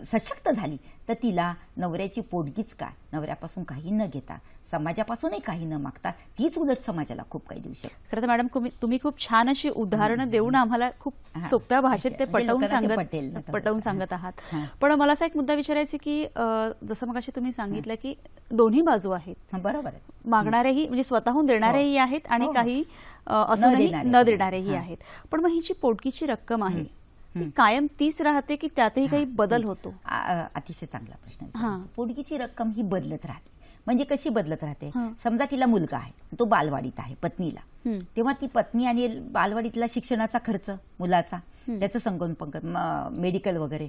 सशक्त झाली तर तिला नवऱ्याची पोटगीच काय, नवऱ्यापासून काही न घेता, समाजापासूनही काही न मागता तीच उलट समाजाला खूप काही देऊ शकते. खरं तर मॅडम तुम्ही खूप छान अशी उदाहरणं देऊन आम्हाला खूप सोप्या भाषेत ते पटवून सांगत आहात. पण मला असा एक मुद्दा विचारायचा की जसं मग अशी तुम्ही सांगितलं की दोन्ही बाजू आहेत. बरोबर आहे. मागणारेही म्हणजे स्वतःहून देणारेही आहेत आणि काही असूनही न देणारेही आहेत. पण मग ही जी पोटगीची रक्कम आहे ती कायम तीच राहते की त्यातही काही बदल होतो? अतिशय चांगला प्रश्न. पोटगीची रक्कम ही बदलत राहते. म्हणजे कशी बदलत राहते, समजा तिला मुलगा आहे, तो बालवाडीत आहे पत्नीला, तेव्हा ती पत्नी आणि बालवाडीतला शिक्षणाचा खर्च मुलाचा, त्याचं संगोपन, मेडिकल वगैरे,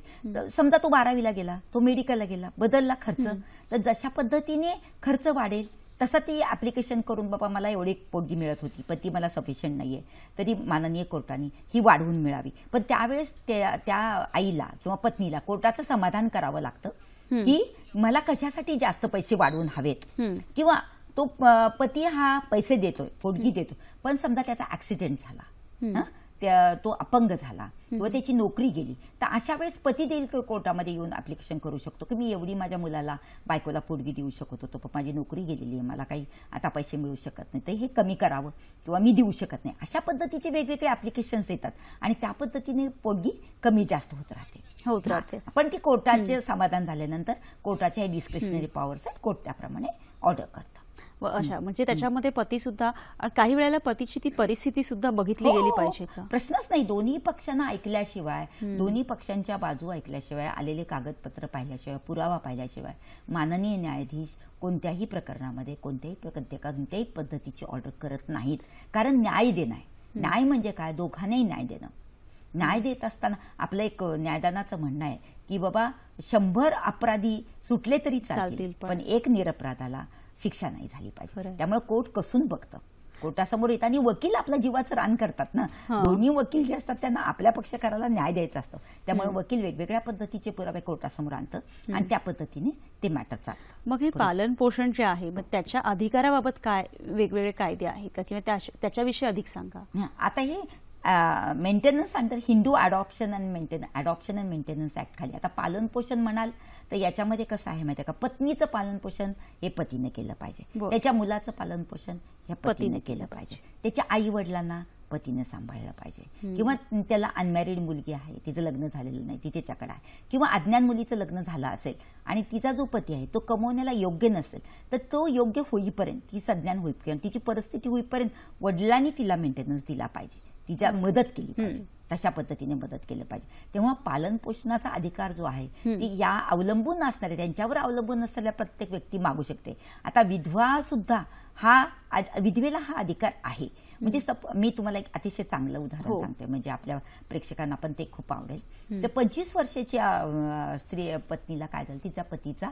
समजा तो 12वीला गेला, तो मेडिकलला गेला, बदलला खर्च, तर जशा पद्धतीने खर्च वाढेल तसं ती ऍप्लिकेशन करून बाबा मला एवढी पोटगी मिळत होती, पती मला सफिशियंट नाहीये, तरी माननीय कोर्टाने ही वाढवून मिळावी. पण त्यावेळेस त्या आईला किंवा पत्नीला कोर्टाचं समाधान करावं लागतं की मला कशासाठी जास्त पैसे वाढवून हवेत, किंवा तो पती हा पैसे देतोय, पोटगी देतोय, पण समजा त्याचा ऍक्सिडेंट झाला, तो अपंग झाला किंवा त्याची नोकरी गेली, तर अशा वेळेस पती देखील कोर्टामध्ये येऊन ऍप्लिकेशन करू शकतो की मी एवढी माझ्या मुलाला बायकोला पोटगी देऊ शकत होतो, पण माझी नोकरी गेलेली आहे, मला काही आता पैसे मिळू शकत नाही, तर हे कमी करावं किंवा मी देऊ शकत नाही. अशा पद्धतीचे वेगवेगळे ऍप्लिकेशन्स येतात आणि त्या पद्धतीने पोटगी कमी जास्त होत राहते. पण ती कोर्टाचे समाधान झाल्यानंतर कोर्टाच्या डिस्क्रिशनरी पॉवर्स आहेत, कोर्ट त्याप्रमाणे ऑर्डर करतात. अशा म्हणजे त्याच्यामध्ये पती सुद्धा, काही वेळेला पतीची ती परिस्थिती सुद्धा बघितली गेली पाहिजे का? प्रश्नच नाही. दोन्ही पक्षांना ऐकल्याशिवाय, दोन्ही पक्षांच्या बाजू ऐकल्याशिवाय, आलेले कागदपत्र पाहिल्याशिवाय, पुरावा पाहिल्याशिवाय माननीय न्यायाधीश कोणत्याही प्रकरणामध्ये कोणत्याही पद्धतीची ऑर्डर करत नाहीत. कारण न्याय देणं आहे. न्याय म्हणजे काय, दोघांनाही न्याय देणं. न्याय देत असताना आपलं एक न्यायदानाचं म्हणणं आहे की बाबा 100 अपराधी सुटले तरी चालतील, पण एक निरपराधाला शिक्षा नाही झाली पाहिजे. त्यामुळे कोर्ट कसून बघतं. कोर्टासमोर येतात आणि वकील आपल्या जीवाचं रान करतात ना. दोन्ही वकील जे असतात त्यांना आपल्या पक्षकाराला न्याय द्यायचा असतो. त्यामुळे वकील वेगवेगळ्या पद्धतीचे पुरावे कोर्टासमोर आणतं आणि त्या पद्धतीने ते मॅटर चालतं. मग हे पालन पोषण जे आहे, मग त्याच्या अधिकाराबाबत काय वेगवेगळे कायदे आहेत का, किंवा त्याच्याविषयी अधिक सांगा. आता हे maintenance under Hindu adoption and maintenance act खाली. आता पालन पोषण म्हणाल तर याच्यामध्ये कसं आहे माहिती आहे का, पत्नीचं पालन पोषण हे पतीने केलं पाहिजे, त्याच्या मुलाचं पालन पोषण हे पतीने केलं पाहिजे, त्याच्या आई वडिलांना पतीने सांभाळलं पाहिजे, किंवा त्याला अनमॅरिड मुलगी आहे, तिचं लग्न झालेलं नाही, ती त्याच्याकडे आहे, किंवा अज्ञान मुलीचं लग्न झालं असेल आणि तिचा जो पती आहे तो कमवण्याला योग्य नसेल, तर तो योग्य होईपर्यंत, ती सज्ञान होईपर्यंत, तिची परिस्थिती होईपर्यंत वडिलांनी तिला मेंटेनन्स दिला पाहिजे, तिच्या मदत केली पाहिजे. तशा पद्धतीने मदत केलं पाहिजे. तेव्हा पालन पोषणाचा अधिकार जो आहे ती या अवलंबून असणाऱ्या, त्यांच्यावर अवलंबून असणाऱ्या प्रत्येक व्यक्ती मागू शकते. आता विधवा सुद्धा विधवेला हा अधिकार आहे. म्हणजे मी तुम्हाला एक अतिशय चांगलं उदाहरण सांगते, म्हणजे आपल्या प्रेक्षकांना पण ते खूप आवडेल. तर 25 वर्षाच्या स्त्री पत्नीला काय झालं, तिचा पतीचा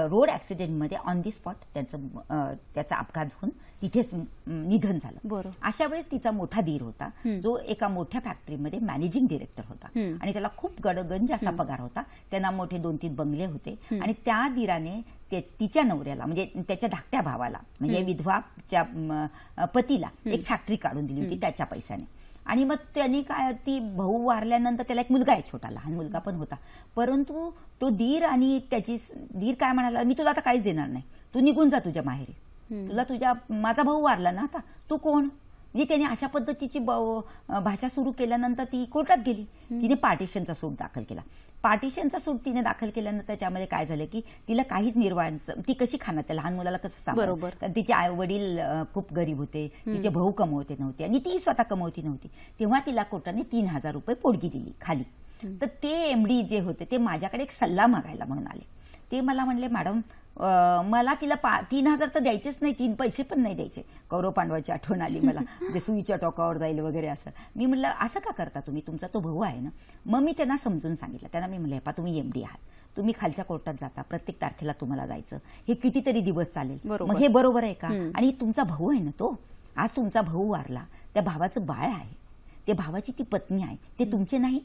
रोड ऍक्सिडेंटमध्ये ऑन दी स्पॉट त्याचा अपघात होऊन तिथेच निधन झालं. अशा वेळेस तिचा मोठा दीर होता, जो एका मोठ्या फॅक्टरीमध्ये मॅनेजिंग डिरेक्टर होता आणि त्याला खूप गडगंज असा पगार होता. त्यांना मोठे 2-3 बंगले होते आणि त्या दीराने तिच्या नवऱ्याला, म्हणजे त्याच्या धाकट्या भावाला, म्हणजे विधवाच्या पतीला एक फॅक्टरी काढून दिली होती त्याच्या पैशाने. आणि मग त्यांनी काय, ती भाऊ वारल्यानंतर त्याला एक मुलगा आहे, छोटा लहान मुलगा पण होता. परंतु तो दीर आणि त्याची दीर काय म्हणाला, मी तुला आता काहीच देणार नाही, तू निघून जा तुझ्या माहेरी, माझा भाऊ वारला ना, आता तू कोण. म्हणजे त्याने अशा पद्धतीची भाषा सुरू केल्यानंतर ती कोर्टात गेली. तिने पार्टिशनचा सूट दाखल केला. पार्टिशनचा सूट तिने दाखल केल्यानंतर त्याच्यामध्ये काय झालं की तिला काहीच निर्वाहाचं, ती कशी खाणार, त्या लहान मुलाला कसं सांभाळणार, कारण तिचे आई वडील खूप गरीब होते, तिचे भाऊ कमवते नव्हते आणि ती स्वतः कमवती नव्हती. तेव्हा तिला कोर्टाने 3,000 रुपये पोटगी दिली खाली. तर ते एमडी जे होते ते माझ्याकडे एक सल्ला मागायला म्हणून आले. ते मला म्हणले, मॅडम मला तिला 3,000 तर द्यायचेच नाही, 3 पैसे पण नाही द्यायचे. कौरव पांडवाची आठवण आली मला, म्हणजे सुईच्या टोकावर जाईल वगैरे असं. मी म्हणलं असं का करता तुम्ही, तुमचा तो भाऊ आहे ना. मग मी त्यांना समजून सांगितलं. त्यांना मी म्हणलं, तुम्ही एमडी आहात, तुम्ही खालच्या कोर्टात जाता, प्रत्येक तारखेला तुम्हाला जायचं, हे कितीतरी दिवस चालेल, मग हे बरोबर आहे का. आणि तुमचा भाऊ आहे ना, तो आज तुमचा भाऊ वारला, त्या भावाचं बाळ आहे, ते भावाची ती पत्नी आहे, ते तुमचे नाही.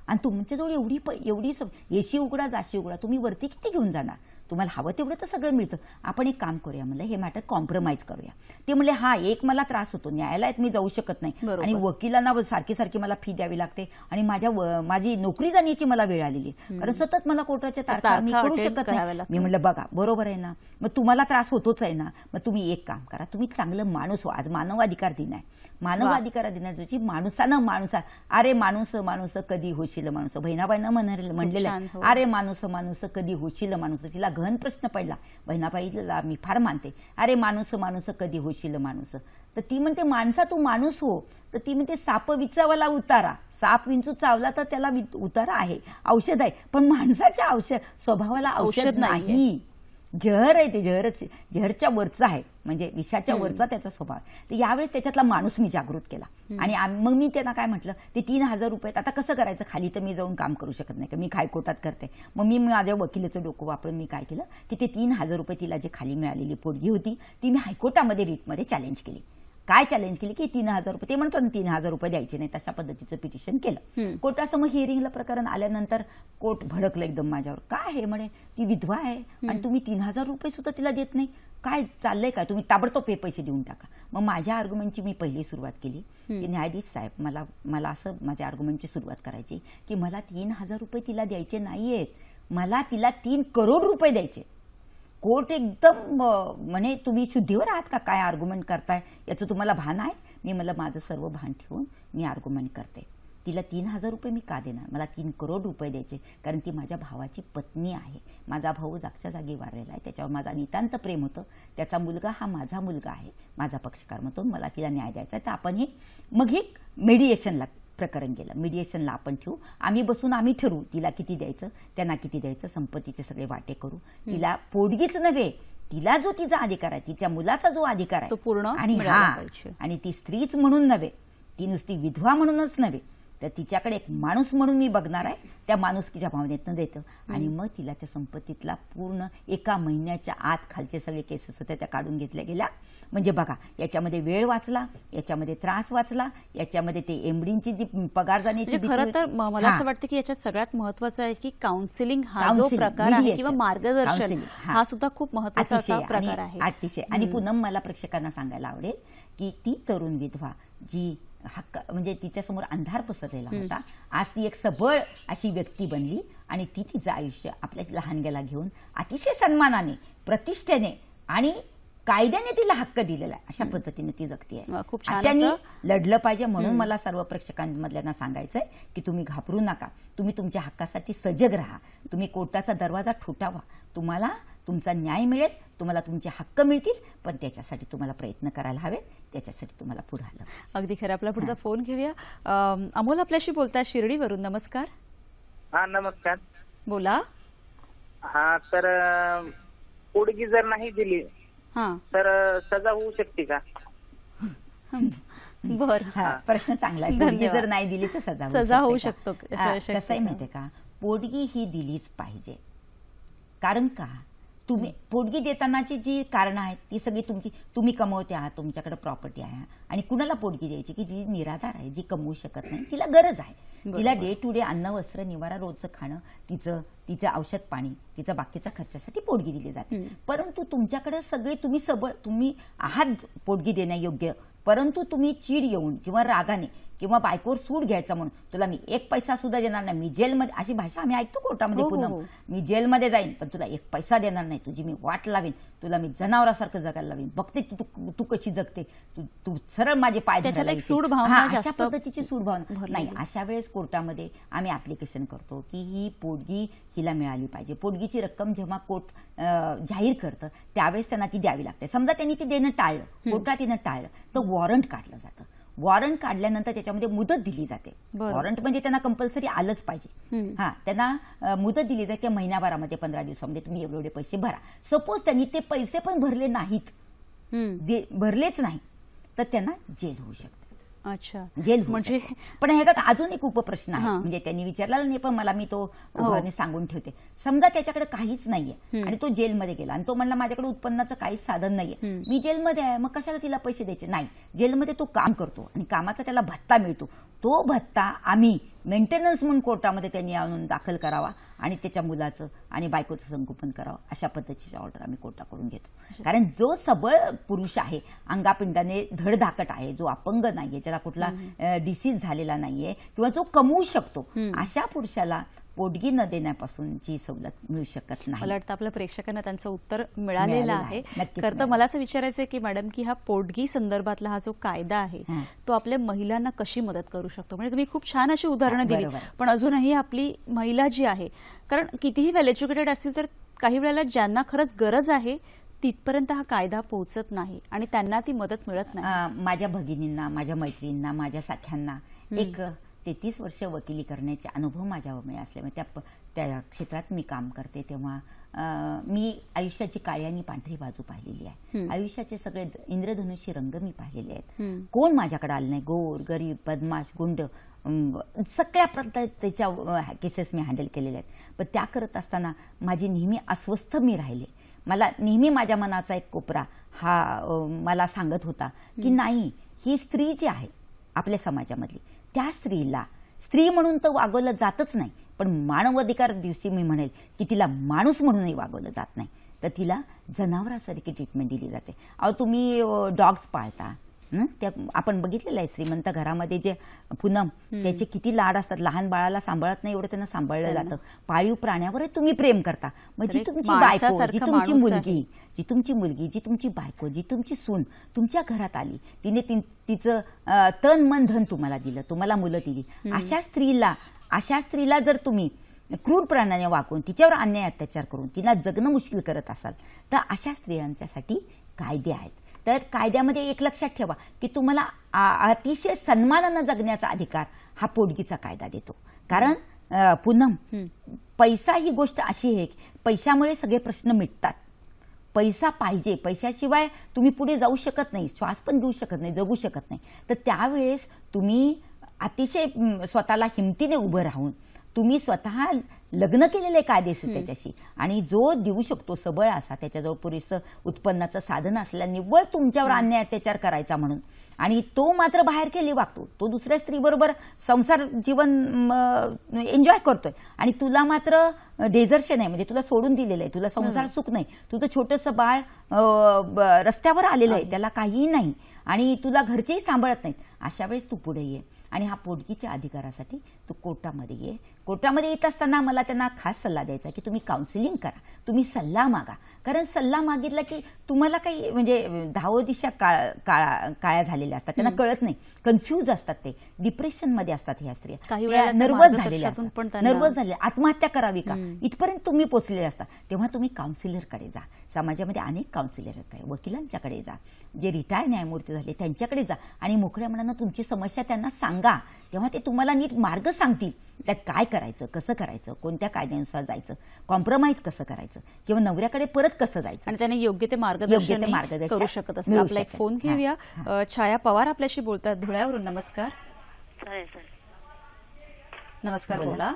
आणि तुमच्याजवळ एवढी येशी उघडा जाशी उघडा, तुम्ही वरती किती घेऊन जाणार, तुम्हाला हवं तेवढं तर सगळं मिळतं. आपण एक काम करूया म्हणलं, हे मॅटर कॉम्प्रोमाइज करूया. ते म्हणले, हा एक मला त्रास होतो, न्यायालयात मी जाऊ शकत नाही आणि वकिलांना सारखी सारखी मला फी द्यावी लागते आणि माझी नोकरी जाण्याची मला वेळ आलेली, कारण सतत मला कोर्टाच्या तारखा मी करू शकत नाही. मी म्हणलं, बघा बरोबर आहे ना, मग तुम्हाला त्रास होतोच आहे ना, मग तुम्ही एक काम करा, तुम्ही चांगलं माणूस हो. आज मानवाधिकार दिन आहे, मानवाधिकार दिनाची माणूस, अरे माणूस कधी होशील माणूस, बहिणाबाईंना म्हणलेलं, अरे माणूस कधी होशील माणूस. तिला गहन प्रश्न पडला, बहिणाबाईला मी फार मानते, अरे माणूस कधी होशील माणूस. तर ती म्हणते, माणसा तू माणूस हो. तर ती म्हणते, साप विचावाला उतारा, साप विंचू चावला तर त्याला उतारा आहे, औषध आहे, पण माणसाच्या स्वभावाला औषध नाही. जहर आहे ते, जहरच्या वरचा आहे, म्हणजे विषाच्या वरचा त्याचा स्वभाव. तर यावेळेस त्याच्यातला माणूस मी जागृत केला. आणि मग मी त्यांना काय म्हटलं, ते 3,000 रुपये आता कसं करायचं, खाली तर मी जाऊन काम करू शकत नाही, मी हायकोर्टात करते. मग मी माझ्या वकिलाचं डोकं वापरून मी काय केलं की ते 3,000 रुपये तिला जे खाली मिळालेली पोटगी होती ती मी हायकोर्टामध्ये रिटमध्ये चॅलेंज केली. काय चॅलेंज केली की 3,000 रुपये, ते म्हणतो ना 3,000 रुपये द्यायचे नाही, तशा पद्धतीचं पिटिशन केलं. कोर्टासमोर हिअरिंगला प्रकरण आल्यानंतर कोर्ट भडकलं एकदम माझ्यावर. काय हे म्हणे, ती विधवा आहे आणि तुम्ही 3,000 रुपये सुद्धा तिला देत नाही, काय चाललंय काय, तुम्ही ताबडतोब पैसे देऊन टाका. मग माझ्या आर्ग्युमेंटची मी पहिली सुरुवात केली की न्यायाधीश साहेब, मला असं माझ्या आर्ग्युमेंटची सुरुवात करायची की मला 3,000 रुपये तिला द्यायचे नाहीयेत, मला तिला 3 करोड रुपये द्यायचे. कोर्ट एकदम म्हणे, तुम्ही शुद्धीवर आहात का, काय आर्ग्युमेंट करताय, याचं तुम्हाला भान आहे. मी मला माझं सर्व भान ठेवून मी आर्ग्युमेंट करते. तिला 3,000 रुपये मी का देणार, मला 3 करोड रुपये द्यायचे, कारण ती माझ्या भावाची पत्नी आहे. माझा भाऊ जागच्या जागी वारलेला आहे, त्याच्यावर माझा नितांत प्रेम होतं, त्याचा मुलगा हा माझा मुलगा आहे, माझा पक्षकार म्हणतो, मला तिला न्याय द्यायचा. तर आपण मग हे मेडिएशनला प्रकरण गेलं, मेडिएशनला आपण ठेवू, आम्ही बसून आम्ही ठरवू तिला किती द्यायचं, त्यांना किती द्यायचं, संपत्तीचे सगळे वाटे करू. तिला पोटगीच नव्हे, तिला जो तिचा अधिकार आहे, तिच्या मुलाचा जो अधिकार आहे पूर्ण, आणि ती स्त्रीच म्हणून नव्हे, ती नुसती विधवा म्हणूनच नव्हे, तर तिच्याकडे एक माणूस म्हणून मी बघणार आहे, त्या माणुसकीच्या भावनेतनं देतं. आणि मग तिला त्या संपत्तीतला पूर्ण 1 महिन्याच्या आत खालचे सगळे केसेस होते त्या काढून घेतल्या गेल्या. म्हणजे बघा, याच्यामध्ये वेळ वाचला, याच्यामध्ये त्रास वाचला, याच्यामध्ये ते एमडीची जी पगार जाण्याची. खरं तर मला असं वाटतं की याच्यात सगळ्यात महत्वाचं आहे की काउन्सिलिंग हा जो प्रकार आहे किंवा मार्गदर्शन हा सुद्धा खूप महत्वाचा असा प्रकार आहे अतिशय. आणि पूनम, मला प्रेक्षकांना सांगायला आवडेल की ती तरुण विधवा जी हक्क, म्हणजे तिच्यासमोर अंधार पसरलेला होता, आज ती एक सबळ अशी व्यक्ती बनली आणि ती तिचं आयुष्य आपल्या लहानग्याला घेऊन अतिशय सन्मानाने, प्रतिष्ठेने आणि कायद्याने तिला हक्क दिलेला आहे, अशा पद्धतीने ती जगती आहे. अशाने लढलं पाहिजे. म्हणून मला सर्व प्रेक्षकांमधल्यांना सांगायचंय की तुम्ही घाबरू नका, तुम्ही तुमच्या हक्कासाठी सजग राहा, तुम्ही कोर्टाचा दरवाजा ठोठावा, तुम्हाला तुमचा न्याय मिळेल, तुम्हाला तुमचे हक्क मिळतील, पण त्याच्यासाठी तुम्हाला प्रयत्न करायला हवेत, त्याच्यासाठी तुम्हाला पुढे आलं. अगदी खरं. आपला पुढचा फोन घेऊया. अमोल आपल्याशी बोलताय शिर्डीवरून. नमस्कार. हा नमस्कार. बोला. हा तर पोटगी जर नाही दिली तर सजा होऊ शकते का? बर. प्रश्न चांगला आहे. पोटगी जर नाही दिली तर सजा होऊ शकतो. कसं आहे माहितीये का, पोटगी ही दिलीच पाहिजे. कारण का, तुम्ही पोटगी देतानाची जी कारण आहेत ती सगळी तुम्ही कमवते आहात, तुमच्याकडे प्रॉपर्टी आहे, आणि कुणाला पोटगी द्यायची की जी निराधार आहे, जी कमवू शकत नाही, तिला गरज आहे, तिला डे टू डे अन्न वस्त्र निवारा रोजचं खाणं, तिचं औषध पाणी, तिचा बाकीचा खर्चासाठी पोटगी दिली जाते. परंतु तुमच्याकडे सगळे तुम्ही आहात पोटगी देण्यायोग्य, परंतु तुम्ही चीड येऊन किंवा रागाने किंवा बायकोवर सूड घ्यायचा म्हणून तुला मी 1 पैसा सुद्धा देणार नाही, मी जेलमध्ये, अशी भाषा आम्ही ऐकतो कोर्टामध्ये पुन्हा, मी जेलमध्ये जाईन पण तुला 1 पैसा देणार नाही, तुझी मी वाट लावीन, तुला मी जनावरासारखं जगायला लावीन, बघते तू कशी जगते, तू सरळ माझे पाय धरायला येते. अशा पद्धतीची सूड भावना नाही. अशा वेळेस कोर्टामध्ये आम्ही ऍप्लिकेशन करतो की ही पोटगी हिला मिळाली पाहिजे. पोटगीची रक्कम जेव्हा कोर्ट जाहीर करतं त्यावेळेस त्यांना ती द्यावी लागते. समजा त्यांनी ती देणं टाळलं, कोर्टात येणं टाळलं, तर वॉरंट काढलं जातं. वॉरंट काढल्यानंतर त्याच्यामध्ये मुदत दिली जाते. वॉरंट म्हणजे त्यांना कंपल्सरी आलंच पाहिजे. त्यांना मुदत दिली जाते की महिन्याभरामध्ये 15 दिवसामध्ये तुम्ही एवढे पैसे भरा. सपोज त्यांनी ते पैसे पण भरले नाहीत, भरलेच नाही, तर त्यांना जेल होऊ शकते. अच्छा, जेल म्हणजे. पण ह्याच्यात अजून एक उपप्रश्न आहे, म्हणजे त्यांनी विचारला नाही पण मला मी तो सांगून ठेवते. समजा त्याच्याकडे काहीच नाहीये आणि तो जेलमध्ये गेला आणि तो म्हणला माझ्याकडे उत्पन्नाचं काहीच साधन नाहीये, मी जेलमध्ये आहे, मग कशाला तिला पैसे द्यायचे? नाही, जेलमध्ये तो काम करतो आणि कामाचा त्याला भत्ता मिळतो. तो भत्ता आम्ही मेंटेनन्स म्हणून कोर्टामध्ये त्यांनी आणून दाखल करावा आणि त्याच्या मुलाचं आणि बायकोचं संगोपन करावं, अशा पद्धतीची ऑर्डर आम्ही कोर्टाकडून घेतो. कारण जो सबळ पुरुष आहे, अंगापिंडाने धडधाकट आहे, जो अपंग नाहीये, ज्याला कुठला डिसीज झालेला नाहीये किंवा जो कमवू शकतो, अशा पुरुषाला पोटगी न देण्यापासूनची सवलत मिळू शकत नाही. मला वाटतं आपल्या प्रेक्षकांना त्यांचं उत्तर मिळालेलं आहे. खरं तर मला असं विचारायचं आहे की मॅडम, की हा पोटगी संदर्भातला हा जो कायदा आहे तो आपल्या महिलांना कशी मदत करू शकतो? म्हणजे तुम्ही खूप छान अशी उदाहरणं दिली, पण अजूनही आपली महिला जी आहे, कारण कितीही वेल एज्युकेटेड असतील तर काही वेळेला ज्यांना खरंच गरज आहे तिथपर्यंत हा कायदा पोहोचत नाही आणि त्यांना ती मदत मिळत नाही. माझ्या भगिनींना, माझ्या मैत्रिणींना, माझ्या सख्यांना एक 33 वर्ष वकिली करण्याचे अनुभव माझ्यावर मिळाले असल्यामुळे त्या क्षेत्रात मी काम करते, तेव्हा मी आयुष्याची काळी आणि पांढरी बाजू पाहिलेली आहे. आयुष्याचे सगळे इंद्रधनुष्य रंग मी पाहिलेले आहेत. कोण माझ्याकडे आलं नाही, गोर गरीब बदमाश गुंड, सगळ्या प्रकारच्या केसेस मी हँडल केलेल्या आहेत. पण त्या करत असताना माझी नेहमी अस्वस्थ मी राहिले. मला नेहमी माझ्या मनाचा एक कोपरा हा मला सांगत होता की नाही, ही स्त्री जी आहे आपल्या समाजामधली, त्या स्त्रीला स्त्री म्हणून तर वागवलं जातच नाही, पण मानवाधिकार दिवशी मी म्हणेल की तिला माणूस म्हणूनही वागवलं जात नाही, तर तिला जनावरासारखी ट्रीटमेंट दिली जाते. अहो, तुम्ही डॉग्स पाळता, त्या आपण बघितलेलं आहे श्रीमंत घरामध्ये जे पूनम, त्याचे किती लाड असतात, लहान बाळाला सांभाळत नाही एवढं त्यांना सांभाळलं जातं. पाळीव प्राण्यावरही तुम्ही प्रेम करता. मग जी तुमची बायको, जी तुमची मुलगी, जी तुमची बायको, जी तुमची सून तुमच्या घरात आली, तिने तिचं तन मन धन तुम्हाला दिलं, तुम्हाला मुलं दिली, अशा स्त्रीला जर तुम्ही क्रूरपणाने वागून तिच्यावर अन्याय अत्याचार करून तिला जगणं मुश्किल करत असाल, तर अशा स्त्रियांच्यासाठी कायदे आहेत. तर कायद्यामध्ये एक लक्षात ठेवा की तुम्हाला अतिशय सन्मानानं जगण्याचा अधिकार हा पोटगीचा कायदा देतो. कारण पूनम, पैसा ही गोष्ट अशी आहे की पैशामुळे सगळे प्रश्न मिटतात. पैसा पाहिजे, पैशाशिवाय तुम्ही पुढे जाऊ शकत नाही, श्वास पण घेऊ शकत नाही, जगू शकत नाही. तर त्यावेळेस तुम्ही अतिशय स्वतःला हिमतीने उभं राहून तुम्ही स्वतः लग्न केलेलं आहे कायदेशीर त्याच्याशी, आणि जो देऊ शकतो सबळ असा, त्याच्याजवळ पुरेसं उत्पन्नाचं साधन असल्याने निव्वळ तुमच्यावर अन्याय अत्याचार करायचा म्हणून, आणि तो मात्र बाहेर केली वागतो, तो दुसऱ्या स्त्रीबरोबर संसार जीवन एन्जॉय करतोय आणि तुला मात्र डेझर्शन आहे, म्हणजे तुला सोडून दिलेलं आहे, तुला संसार सुख नाही, तुझं छोटंसं बाळ रस्त्यावर आलेलं आहे, त्याला काहीही नाही आणि तुला घरचेही सांभाळत नाहीत. अशा वेळेस तू पुढे ये आणि हा पोटगीच्या अधिकारासाठी तू कोर्टामध्ये ये. कोर्टामध्ये येत असताना मला मला त्यांना खास सल्ला द्यायचा की तुम्ही काउन्सिलिंग करा, तुम्ही सल्ला मागा. कारण सल्ला मागितला की तुम्हाला काही म्हणजे धावो दिशा काळ्या झालेल्या असतात, त्यांना कळत नाही, कन्फ्यूज असतात, ते डिप्रेशनमध्ये असतात ह्या स्त्रिया, नर्वस झालेल्या असतात, नर्वस झाले, आत्महत्या करावी का इथपर्यंत तुम्ही पोचलेले असता. तेव्हा तुम्ही काउन्सिलरकडे जा. समाजामध्ये अनेक काउन्सिलर आहेत, वकिलांच्याकडे जा, जे रिटायर्ड न्यायमूर्ती झाले त्यांच्याकडे जा आणि मोकळ्या मनानं तुमची समस्या त्यांना सांगा. तेव्हा ते तुम्हाला नीट मार्ग सांगतील, त्यात काय करायचं, कसं करायचं, कोणत्या कायद्यानुसार जायचं, कॉम्प्रोमाइज कसं करायचं किंवा नवऱ्याकडे परत कसं जायचं, आणि त्याने योग्य ते मार्गदर्शन करू शकत असतात. आपला एक फोन घेऊया. छाया पवार आपल्याशी बोलतात धुळ्यावरून. नमस्कार. नमस्कार, बोला.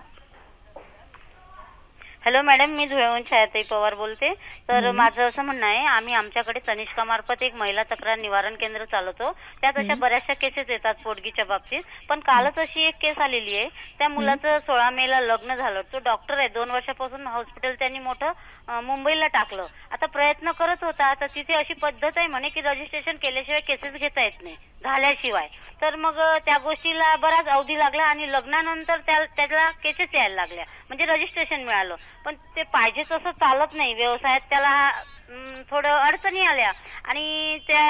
हॅलो मॅडम, मी धुळ्याहून छायाताई पवार बोलते. तर माझं असं म्हणणं आहे, आम्ही आमच्याकडे तनिष्का मार्फत एक महिला तक्रार निवारण केंद्र चालवतो. त्यात अशा बऱ्याचशा केसेस येतात पोटगीच्या बाबतीत. पण कालच अशी एक केस आलेली आहे, त्या मुलाचं 16 मेला लग्न झालं. तो डॉक्टर आहे, 2 वर्षापासून हॉस्पिटल त्यांनी मोठं मुंबईला टाकलं. आता प्रयत्न करत होता, तर तिथे अशी पद्धत आहे म्हणे की रजिस्ट्रेशन केल्याशिवाय केसेस घेता येत नाही, झाल्याशिवाय. तर मग त्या गोष्टीला बराच अवधी लागला आणि लग्नानंतर त्याला केसेस यायला लागल्या, म्हणजे रजिस्ट्रेशन मिळालं. पण ते पाहिजे तसं चालत नाही व्यवसायात, त्याला थोडं अडचणी आल्या. आणि त्या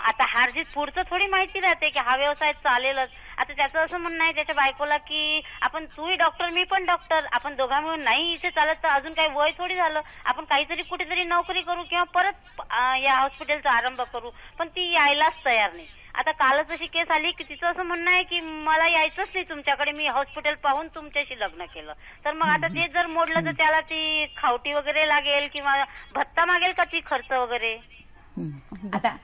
आता हारजीत पुढचं थोडी माहिती राहते की हा व्यवसाय चालेलच. आता त्याचं असं म्हणणं आहे त्याच्या बायकोला की आपण तूही डॉक्टर मी पण डॉक्टर, आपण दोघा मिळून नाही इथे चालत तर अजून काही वय थोडी झालं, आपण काहीतरी कुठेतरी नोकरी करू किंवा परत या हॉस्पिटलचा आरंभ करू. पण ती यायलाच तयार नाही. आता कालच अशी केस आली की तिचं असं म्हणणं आहे की मला यायचंच नाही तुमच्याकडे, मी हॉस्पिटल पाहून तुमच्याशी लग्न केलं. तर मग आता ते जर मोडलं तर त्याला ती खावटी वगैरे लागेल किंवा भत्ता मागेल का ती खर्च वगैरे. आता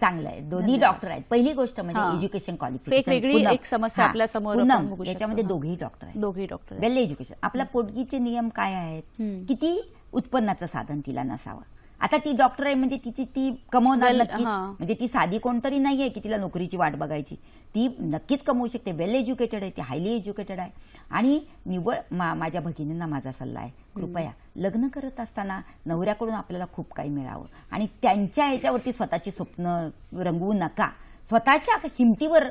चांगलं आहे, दोन्ही डॉक्टर आहेत. पहिली गोष्ट म्हणजे एज्युकेशन क्वालिफिकेशन, वेगळी एक समस्या आपल्या समोर याच्यामध्ये दोघेही डॉक्टर आहेत, दोघेही डॉक्टर. वेल एज्युकेशन. आपल्या पोटगीचे नियम काय आहेत, किती उत्पन्नाचं साधन तिला नसावं. आता ती डॉक्टर आहे म्हणजे ती कमवणार नक्कीच, म्हणजे ती साधी कोणतरी नाहीये की तिला नोकरीची वाट बघायची, ती नक्कीच कमवू शकते. वेल एज्युकेटेड आहे ती, हायली एज्युकेटेड आहे. आणि निव्वळ माझ्या भगिनींना माझा सल्ला आहे, कृपया लग्न करत असताना नवऱ्याकडून आपल्याला खूप काही मिळावं आणि त्यांच्या ह्याच्यावरती स्वतःची स्वप्न रंगवू नका, स्वतःच्या हिमतीवर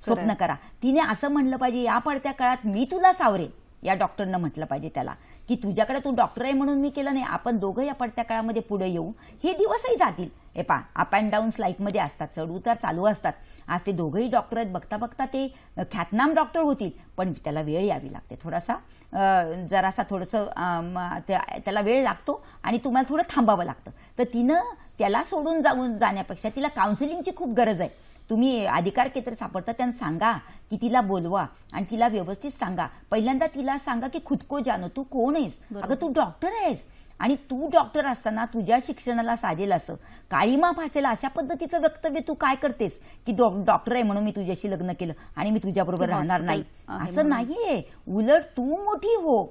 स्वप्न करा. तिने असं म्हणलं पाहिजे, या पडत्या काळात मी तुला सावरेन, या डॉक्टरनं म्हटलं पाहिजे त्याला की तुझ्याकडे तू डॉक्टर आहे म्हणून मी केलं नाही, आपण दोघं या पडत्या काळामध्ये पुढे येऊ. हे दिवसही जातील. हे पा अप अँड डाऊन्स लाईफमध्ये असतात, चढ उतार चालू असतात. आज ते दोघंही डॉक्टर आहेत, बघता बघता ते ख्यातनाम डॉक्टर होतील, पण त्याला वेळ यावी लागते, जरासा त्याला वेळ लागतो आणि तुम्हाला थोडं थांबावं लागतं. तर तिनं त्याला सोडून जाण्यापेक्षा तिला काउन्सिलिंगची खूप गरज आहे. तुम्ही अधिकार केंद्र सापडता त्यांना सांगा की तिला बोलवा आणि तिला व्यवस्थित सांगा. पहिल्यांदा तिला सांगा की खुद को जानो, तू कोण आहेस, अगं तू डॉक्टर आहेस आणि तू डॉक्टर असताना तुझ्या शिक्षणाला साजेल असं, काळीमा फासेल अशा पद्धतीचं वक्तव्य तू काय करतेस की डॉक्टर आहे म्हणून मी तुझ्याशी लग्न केलं आणि मी तुझ्याबरोबर राहणार नाही, असं नाहीये. उलट तू मोठी हो,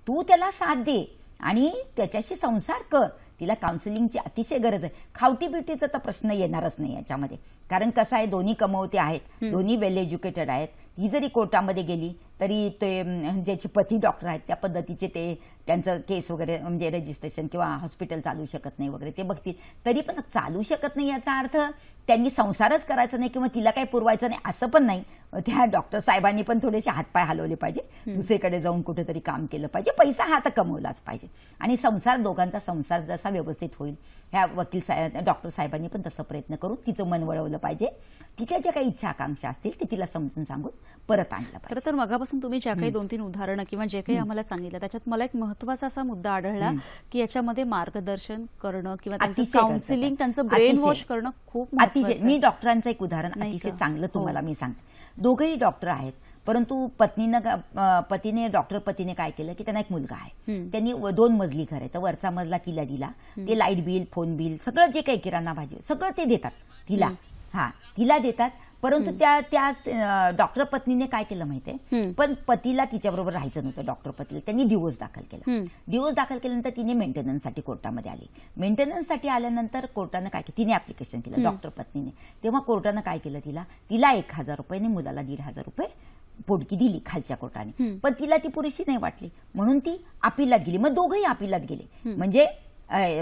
तू त्याला साथ दे आणि त्याच्याशी संसार कर. तिला काउन्सिलिंगची अतिशय गरज आहे. खावटी बिवटीचा तर प्रश्न येणारच नाही याच्यामध्ये, कारण कसं आहे, दोन्ही कमवते आहेत, दोन्ही वेल एज्युकेटेड आहेत. ही जरी कोर्टामध्ये गेली तरी ते ज्याचे पती डॉक्टर आहेत त्या पद्धतीचे ते त्यांचं केस वगैरे म्हणजे रजिस्ट्रेशन किंवा हॉस्पिटल चालू शकत नाही वगैरे ते बघतील. तरी पण चालू शकत नाही याचा अर्थ त्यांनी संसारच करायचा नाही किंवा तिला काही पुरवायचं नाही असं पण नाही. त्या डॉक्टर साहेबांनी पण थोडेसे हातपाय हलवले पाहिजे, दुसरीकडे जाऊन कुठेतरी काम केलं पाहिजे, पैसा हा तर कमवलाच पाहिजे आणि दोघांचा संसार जसा व्यवस्थित होईल ह्या डॉक्टर साहेबांनी पण तसं प्रयत्न करून तिचं मन वळवलं पाहिजे. तिच्या ज्या काही इच्छा आकांक्षा असतील ते तिला समजून सांगून परत आणलं पाहिजे. खरं तर मगापासून तुम्ही ज्या काही 2-3 उदाहरणं किंवा जे काही आम्हाला सांगितलं त्याच्यात मला एक महत्त्वाचा असा मुद्दा आढळला की याच्यामध्ये मार्गदर्शन करणं किंवा त्यांचं काउन्सिलिंग, त्यांचं ब्रेन वॉश करणं खूप महत्त्वाचं आहे. मी डॉक्टरांचं एक उदाहरण अतिशय चांगलं तुम्हाला मी सांगते. दोघेही डॉक्टर आहेत, परंतु डॉक्टर पतीने काय केलं की त्यांना एक मुलगा आहे, त्यांनी 2 मजली घर आहे, तर वरचा मजला तिला दिला. ते लाईट बिल, फोन बिल सगळं जे काही किराणा भाजी सगळं ते देतात तिला, तिला देतात. परंतु त्या डॉक्टर पत्नीने काय केलं माहितीये, पण पतीला तिच्याबरोबर राहायचं नव्हतं. डॉक्टर पतीला त्यांनी डिवोर्स दाखल केला. डिवोर्स दाखल केल्यानंतर तिने मेंटेनन्ससाठी कोर्टामध्ये आली. मेंटेनन्ससाठी आल्यानंतर कोर्टानं काय केलं, तिने ऍप्लिकेशन केलं डॉक्टर पत्नीने. तेव्हा कोर्टानं काय केलं, तिला 1,000 रुपये आणि मुलाला 1,500 रुपये पोटगी दिली खालच्या कोर्टाने. पण तिला ती पुरेशी नाही वाटली म्हणून ती अपिलात गेली. मग दोघंही अपिलात गेले. म्हणजे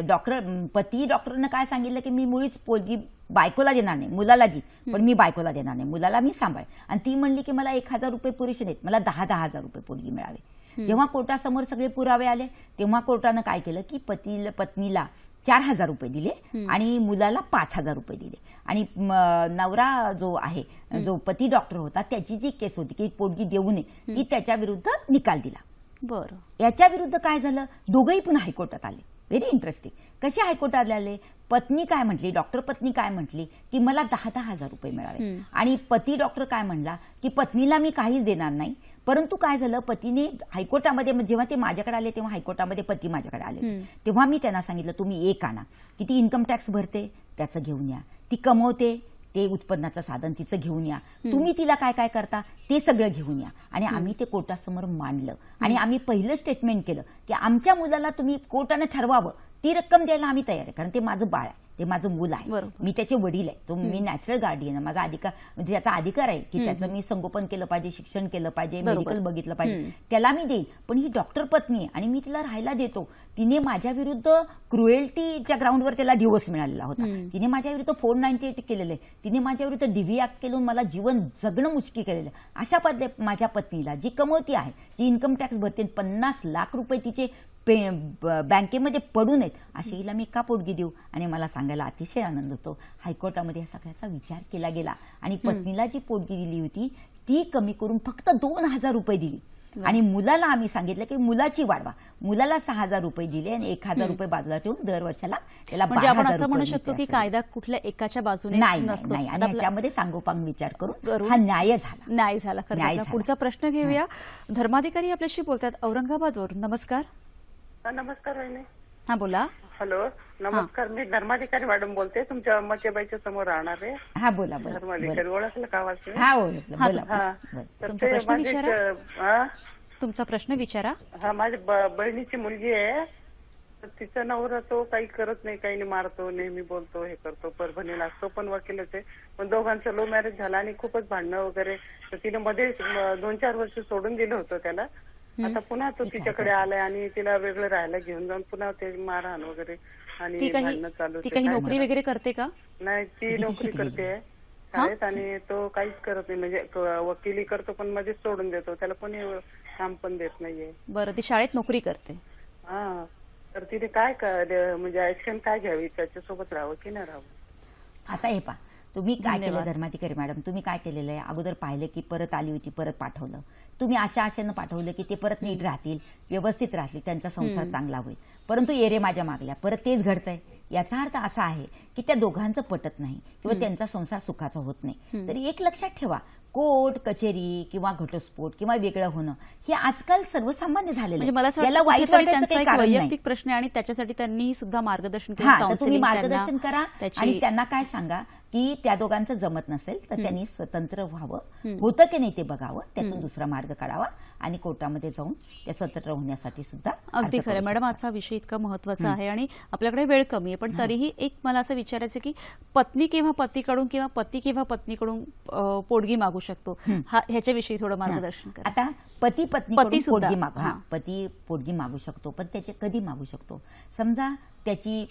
डॉक्टरनं काय सांगितलं की मी मुळीच पोटगी बायकोला देणार नाही, मुलाला दी, पण मी बायकोला देणार नाही, मुलाला मी सांभाळ. आणि ती म्हणली की मला 1,000 रुपये पुरेसे नाहीत, मला 10,000 रुपये पोटगी मिळावे. जेव्हा कोर्टासमोर सगळे पुरावे आले तेव्हा कोर्टानं काय केलं की पत्नीला 4,000 रुपये दिले आणि मुलाला 5,000 रुपये दिले. आणि नवरा जो आहे, जो पती डॉक्टर होता, त्याची जी केस होती की पोटगी देऊ नये, ती त्याच्या विरुद्ध निकाल दिला. बरं, याच्या विरुद्ध काय झालं, दोघंही पुन्हा हायकोर्टात आले. Very interesting. कसे हायकोर्टात आले, पत्नी काय म्हटली, डॉक्टर पत्नी काय म्हटली की मला 10,000 रुपये मिळावे, आणि पती डॉक्टर काय म्हणला की पत्नीला मी काहीच देणार नाही. परंतु काय झालं, पतीने हायकोर्टामध्ये, जेव्हा ते माझ्याकडे आले तेव्हा हायकोर्टामध्ये पती माझ्याकडे आले, तेव्हा मी त्यांना सांगितलं तुम्ही एक आणा की ती इन्कम टॅक्स भरते त्याचं घेऊन या, ती कमवते ते उत्पन्नाचं साधन तिचं घेऊन या, तुम्ही तिला काय काय करता ते सगळं घेऊन या. आणि आम्ही ते कोर्टासमोर मांडलं आणि आम्ही पहिलं स्टेटमेंट केलं की आमच्या मुलाला तुम्ही कोर्टानं ठरवावं, ती रक्कम द्यायला आम्ही तयार आहे, कारण ते माझं बाळ आहे, ते माझं मूल आहे, मी त्याचे वडील आहे, तो मी नॅचरल गार्डियन आहे, माझा अधिकार, म्हणजे त्याचा अधिकार आहे की त्याचं मी संगोपन केलं पाहिजे, शिक्षण केलं पाहिजे, मेडिकल बघितलं पाहिजे, त्याला मी देईन. पण ही डॉक्टर पत्नी आहे आणि मी तिला राहायला देतो. तिने माझ्या विरुद्ध क्रुएल्टीच्या ग्राउंडवर त्याला डिवोर्स मिळालेला होता, तिने माझ्या विरुद्ध 498 केलेलं आहे, तिने माझ्या विरुद्ध DV ऍक्ट केलं, मला जीवन जगणं मुश्किल केलेलं. अशा पद्धतीने माझ्या पत्नीला जी कमवती आहे, जी इन्कम टॅक्स भरते, 50 लाख रुपये तिचे बँकेमध्ये पडून आहेत, अशी हिला मी का पोटगी देऊ. आणि मला सांगायला अतिशय आनंद होतो, हायकोर्टामध्ये या सगळ्याचा विचार केला गेला आणि पत्नीला जी पोटगी दिली होती ती कमी करून फक्त 2,000 रुपये दिली. आणि मुलाला आम्ही सांगितलं की मुलाची वाढवा, मुलाला 6,000 रुपये दिले आणि 1,000 रुपये बाजूला ठेवून दर वर्षाला त्याला 12,000 आपण असं म्हणू शकतो की कायदा कुठल्या एकाच्या बाजूने नसतो. नाही, आणि याच्यामध्ये सांगोपांग विचार करून हा न्याय झाला. खरं. पुढचा प्रश्न घेऊया. धर्माधिकारी आपल्याशी बोलतात औरंगाबादवरून. नमस्कार. नमस्कार वहिनी. हा बोला. हॅलो, नमस्कार. मी धर्माधिकारी मॅडम बोलते, तुमच्या अम्माच्याबाईच्या समोर राहणार आहे. हा बोला. धर्माधिकारी ओळखलं का वाटतं? हा बोला. तुमचा प्रश्न विचारा. तुमचा प्रश्न विचारा. हा, माझ्या बहिणीची मुलगी आहे, तिचा नवरा तो काही करत नाही, काही नाही, मारतो, नेहमी बोलतो, हे करतो, परभणीला असतो, पण वकीलच आहे. पण दोघांचं लव्ह मॅरेज झालं आणि खूपच भांडणं वगैरे, तर तिने मध्ये 2-4 वर्ष सोडून दिलं होतं त्याला. आता पुन्हा तो तिच्याकडे आलाय आणि तिला वेगळं राहायला घेऊन जाऊन पुन्हा ते मारहाण वगैरे आणि भांडणं चालू. ती काही नोकरी वगैरे करते का? नाही, ती नोकरी करते शाळेत आणि तो काहीच करत नाही, म्हणजे वकिली करतो पण मध्येच सोडून देतो, त्याला कोणी काम पण देत नाहीये. बरं, ती शाळेत नोकरी करते. हा, तर तिथे काय म्हणजे ऍक्शन काय घ्यावी, त्याच्यासोबत राहावं की नाही राहावं? आता हे पहा, तुम्ही काय केलं धर्माधिकारी मॅडम, तुम्ही काय केलेलं आहे, अगोदर पाहिलं की परत आली होती, परत पाठवलं, तुम्ही आशेनं पाठवलं की ते परत नीट राहतील, व्यवस्थित राहतील, त्यांचा संसार चांगला होईल. परंतु येरे माझ्या मागल्या, परत तेच घडतंय. याचा अर्थ असा आहे की त्या दोघांचं पटत नाही किंवा त्यांचा संसार सुखाचा होत नाही. तरी एक लक्षात ठेवा, कोर्ट कचेरी किंवा घटस्फोट किंवा वेगळं होणं हे आजकाल सर्वसामान्य झालेलं आहे. मला याला वाईट वाटायचं काही वैयक्तिक प्रश्न आहे आणि त्याच्यासाठी त्यांनी सुद्धा मार्गदर्शन केलं. तुम्ही मार्गदर्शन करा आणि त्यांना काय सांगा की त्या दोघांचं जमत नसेल तर त्यांनी स्वतंत्र व्हावं, होतं की नाही ते बघावं, त्यातून दुसरा मार्ग काढावा आणि कोर्टामध्ये जाऊन त्या स्वतंत्र होण्यासाठी सुद्धा. अगदी खरं मॅडम, आजचा विषय इतका महत्वाचा आहे आणि आपल्याकडे वेळ कमी आहे, पण तरीही एक मला असं विचारायचं की पत्नी केव्हा पतीकडून किंवा पती केव्हा पत्नीकडून पोटगी मागू शकतो, ह्याच्याविषयी थोडं मार्गदर्शन करा. आता पती पोटगी मागू, पती पोटगी मागू शकतो, पण त्याचे कधी मागू शकतो? समजा त्याची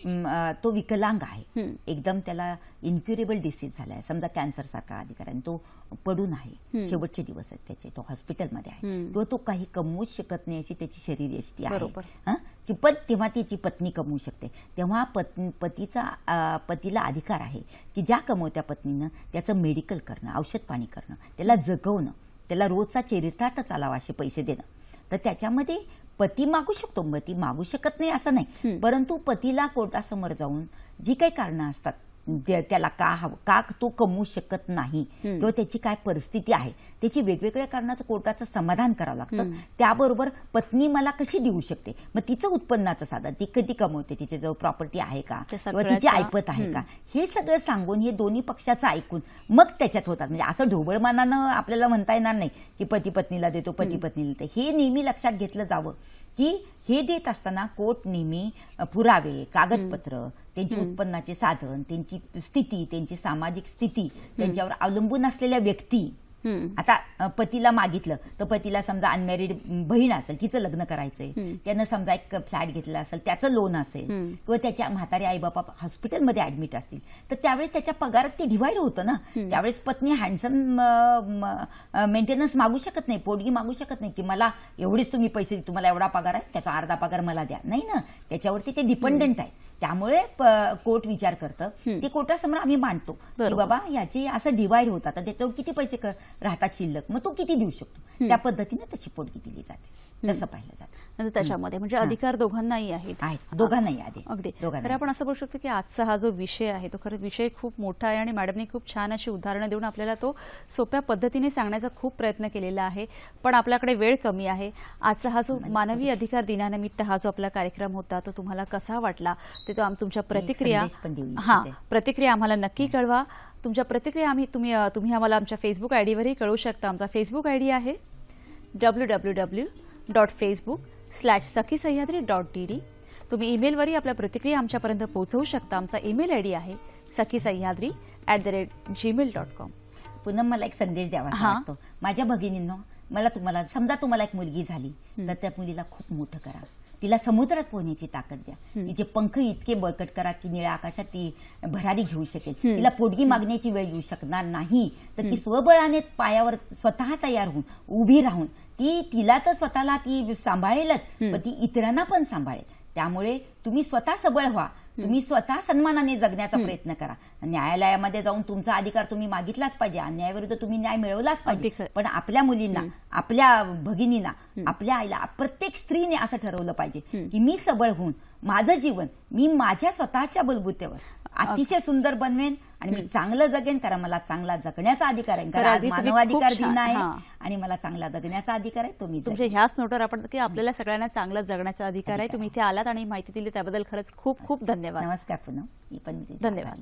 तो विकलांग आहे, एकदम त्याला इन्क्युरेबल डिसीज झालाय, समजा कॅन्सर सारखा अधिकार आहे, तो पडून आहे, शेवटचे दिवस आहेत त्याचे, तो हॉस्पिटलमध्ये आहे, किंवा तो काही कमवूच शकत नाही अशी त्याची शरीरयष्टी आहे, की पण तेव्हा त्याची पत्नी कमवू शकते. तेव्हा पतीला अधिकार आहे की ज्या कमवत्या पत्नीनं त्याचं मेडिकल करणं, औषध पाणी करणं, त्याला जगवणं, त्याला रोजचा चरितार्थ चालावा असे पैसे देणं. तर त्याच्यामध्ये पती मागू शकतो, पती मागू शकत नाही असं नाही, परंतु पतीला कोर्टासमोर जाऊन जी काही कारणं असतात, त्याला का तो कमवू शकत नाही किंवा त्याची काय परिस्थिती आहे, त्याची वेगवेगळ्या कारणाचं कोर्टाचं समाधान करावं लागतं. त्याबरोबर पत्नी मला कशी देऊ शकते, मग तिचं उत्पन्नाचं साधन, ती कधी कमवते, तिचे जवळ प्रॉपर्टी आहे का किंवा तिची ऐपत आहे का, हे सगळं सांगून हे दोन्ही पक्षाचं ऐकून मग त्याच्यात होतात. म्हणजे असं ढोबळमानानं आपल्याला म्हणता येणार नाही की पती पत्नीला देतो, पती पत्नीला देतो. हे नेहमी लक्षात घेतलं जावं की हे देत असताना कोर्ट नेहमी पुरावे, कागदपत्र, त्यांची उत्पन्नाचे साधन, त्यांची स्थिती, त्यांची सामाजिक स्थिती, त्यांच्यावर अवलंबून असलेल्या व्यक्ती आता पतीला मागितलं तर पतीला समजा अनमॅरिड बहीण असेल, तिचं लग्न करायचंय, त्यानं समजा एक फ्लॅट घेतला असेल, त्याचं लोन असेल किंवा त्याच्या म्हातारे आई बाबा हॉस्पिटलमध्ये ऍडमिट असतील, तर त्यावेळेस त्याच्या पगारात ते डिव्हाइड होतं ना. त्यावेळेस पत्नी हँडसम मेंटेनन्स मागू शकत नाही, पोटगी मागू शकत नाही की मला एवढेच तुम्ही पैसे, तुम्हाला एवढा पगार आहे त्याचा अर्धा पगार मला द्या, नाही ना. त्याच्यावरती ते डिपेंडंट आहे. त्यामुळे कोर्ट विचार करतं, ते कोर्टासमोर आम्ही मांडतो की बाबा याचे असं डिवाइड होतात, तर त्याच्यावर किती पैसे राहतात शिल्लक, मग तो किती देऊ शकतो, त्या पद्धतीने तशी पोटगी दिली जाते, तसं पाहिलं जातं. त्याच्यामध्ये म्हणजे अधिकार दोघांनाही आहेत, दोघांनाही आहे. अगदी खरं आपण असं बोलू शकतो की आजचा हा जो विषय आहे तो खरंच विषय खूप मोठा आहे आणि मॅडमने खूप छान अशी उदाहरणं देऊन आपल्याला तो सोप्या पद्धतीने सांगण्याचा खूप प्रयत्न केलेला आहे. पण आपल्याकडे वेळ कमी आहे. आजचा हा जो मानवी अधिकार दिनानिमित्त हा जो आपला कार्यक्रम होता तो तुम्हाला कसा वाटला ते तो तुमच्या प्रतिक्रिया आम्हाला नक्की कळवा. तुमच्या प्रतिक्रिया तुम्ही आम्हाला आमच्या फेसबुक आयडीवरही कळवू शकता. आमचा फेसबुक आयडी आहे www.facebook/sakhisayadri.dd. तुम्ही ईमेलवरही आपल्या प्रतिक्रिया आमच्यापर्यंत पोहोचवू शकता. आमचा ईमेल आयडी आहे sakhisayadri@gmail.com. पुन्हा मला एक संदेश द्यावा वाटतो. माझ्या भगिनींनो, समजा तुम्हाला एक मुलगी झाली तर त्या मुलीला खूप मोठं करा, तिला समुद्रात पोहण्याची ताकद द्या, तिचे पंख इतके बळकट करा की निळ्या आकाशात ती भरारी घेऊ शकेल. तिला पोटगी मागण्याची वेळ येऊ शकणार नाही, तर ती स्वबळाने पायावर स्वतः तयार होऊन उभी राहून तिला तर स्वतःला ती सांभाळेलच, पण ती इतरांना पण सांभाळेल. त्यामुळे तुम्ही स्वतः सबळ व्हा, तुम्ही स्वतः सन्मानाने जगण्याचा प्रयत्न करा. न्यायालयामध्ये जाऊन तुमचा अधिकार तुम्ही मागितलाच पाहिजे, अन्यायाविरुद्ध तुम्ही न्याय मिळवलाच पाहिजे. पण आपल्या मुलींना, आपल्या भगिनींना, आपल्या आईला, प्रत्येक स्त्रीने असं ठरवलं पाहिजे की मी सबळ होऊन माझं जीवन मी माझ्या स्वतःच्या बलबुत्यावर अतिशय सुंदर बनवेन आणि मी चांगलं जगेन, कारण मला चांगला जगण्याचा अधिकार आहे. कारण आज मानवाधिकार दिन आहे आणि मला चांगला जगण्याचा अधिकार आहे. तुम्ही तुमच्या ह्याच नोटवर आपण की आपल्याला सगळ्यांना चांगलं जगण्याचा अधिकार आहे. तुम्ही इथे आलात आणि माहिती दिली त्याबद्दल खरंच खूप खूप धन्यवाद. नमस्कार पुन्हा. धन्यवाद.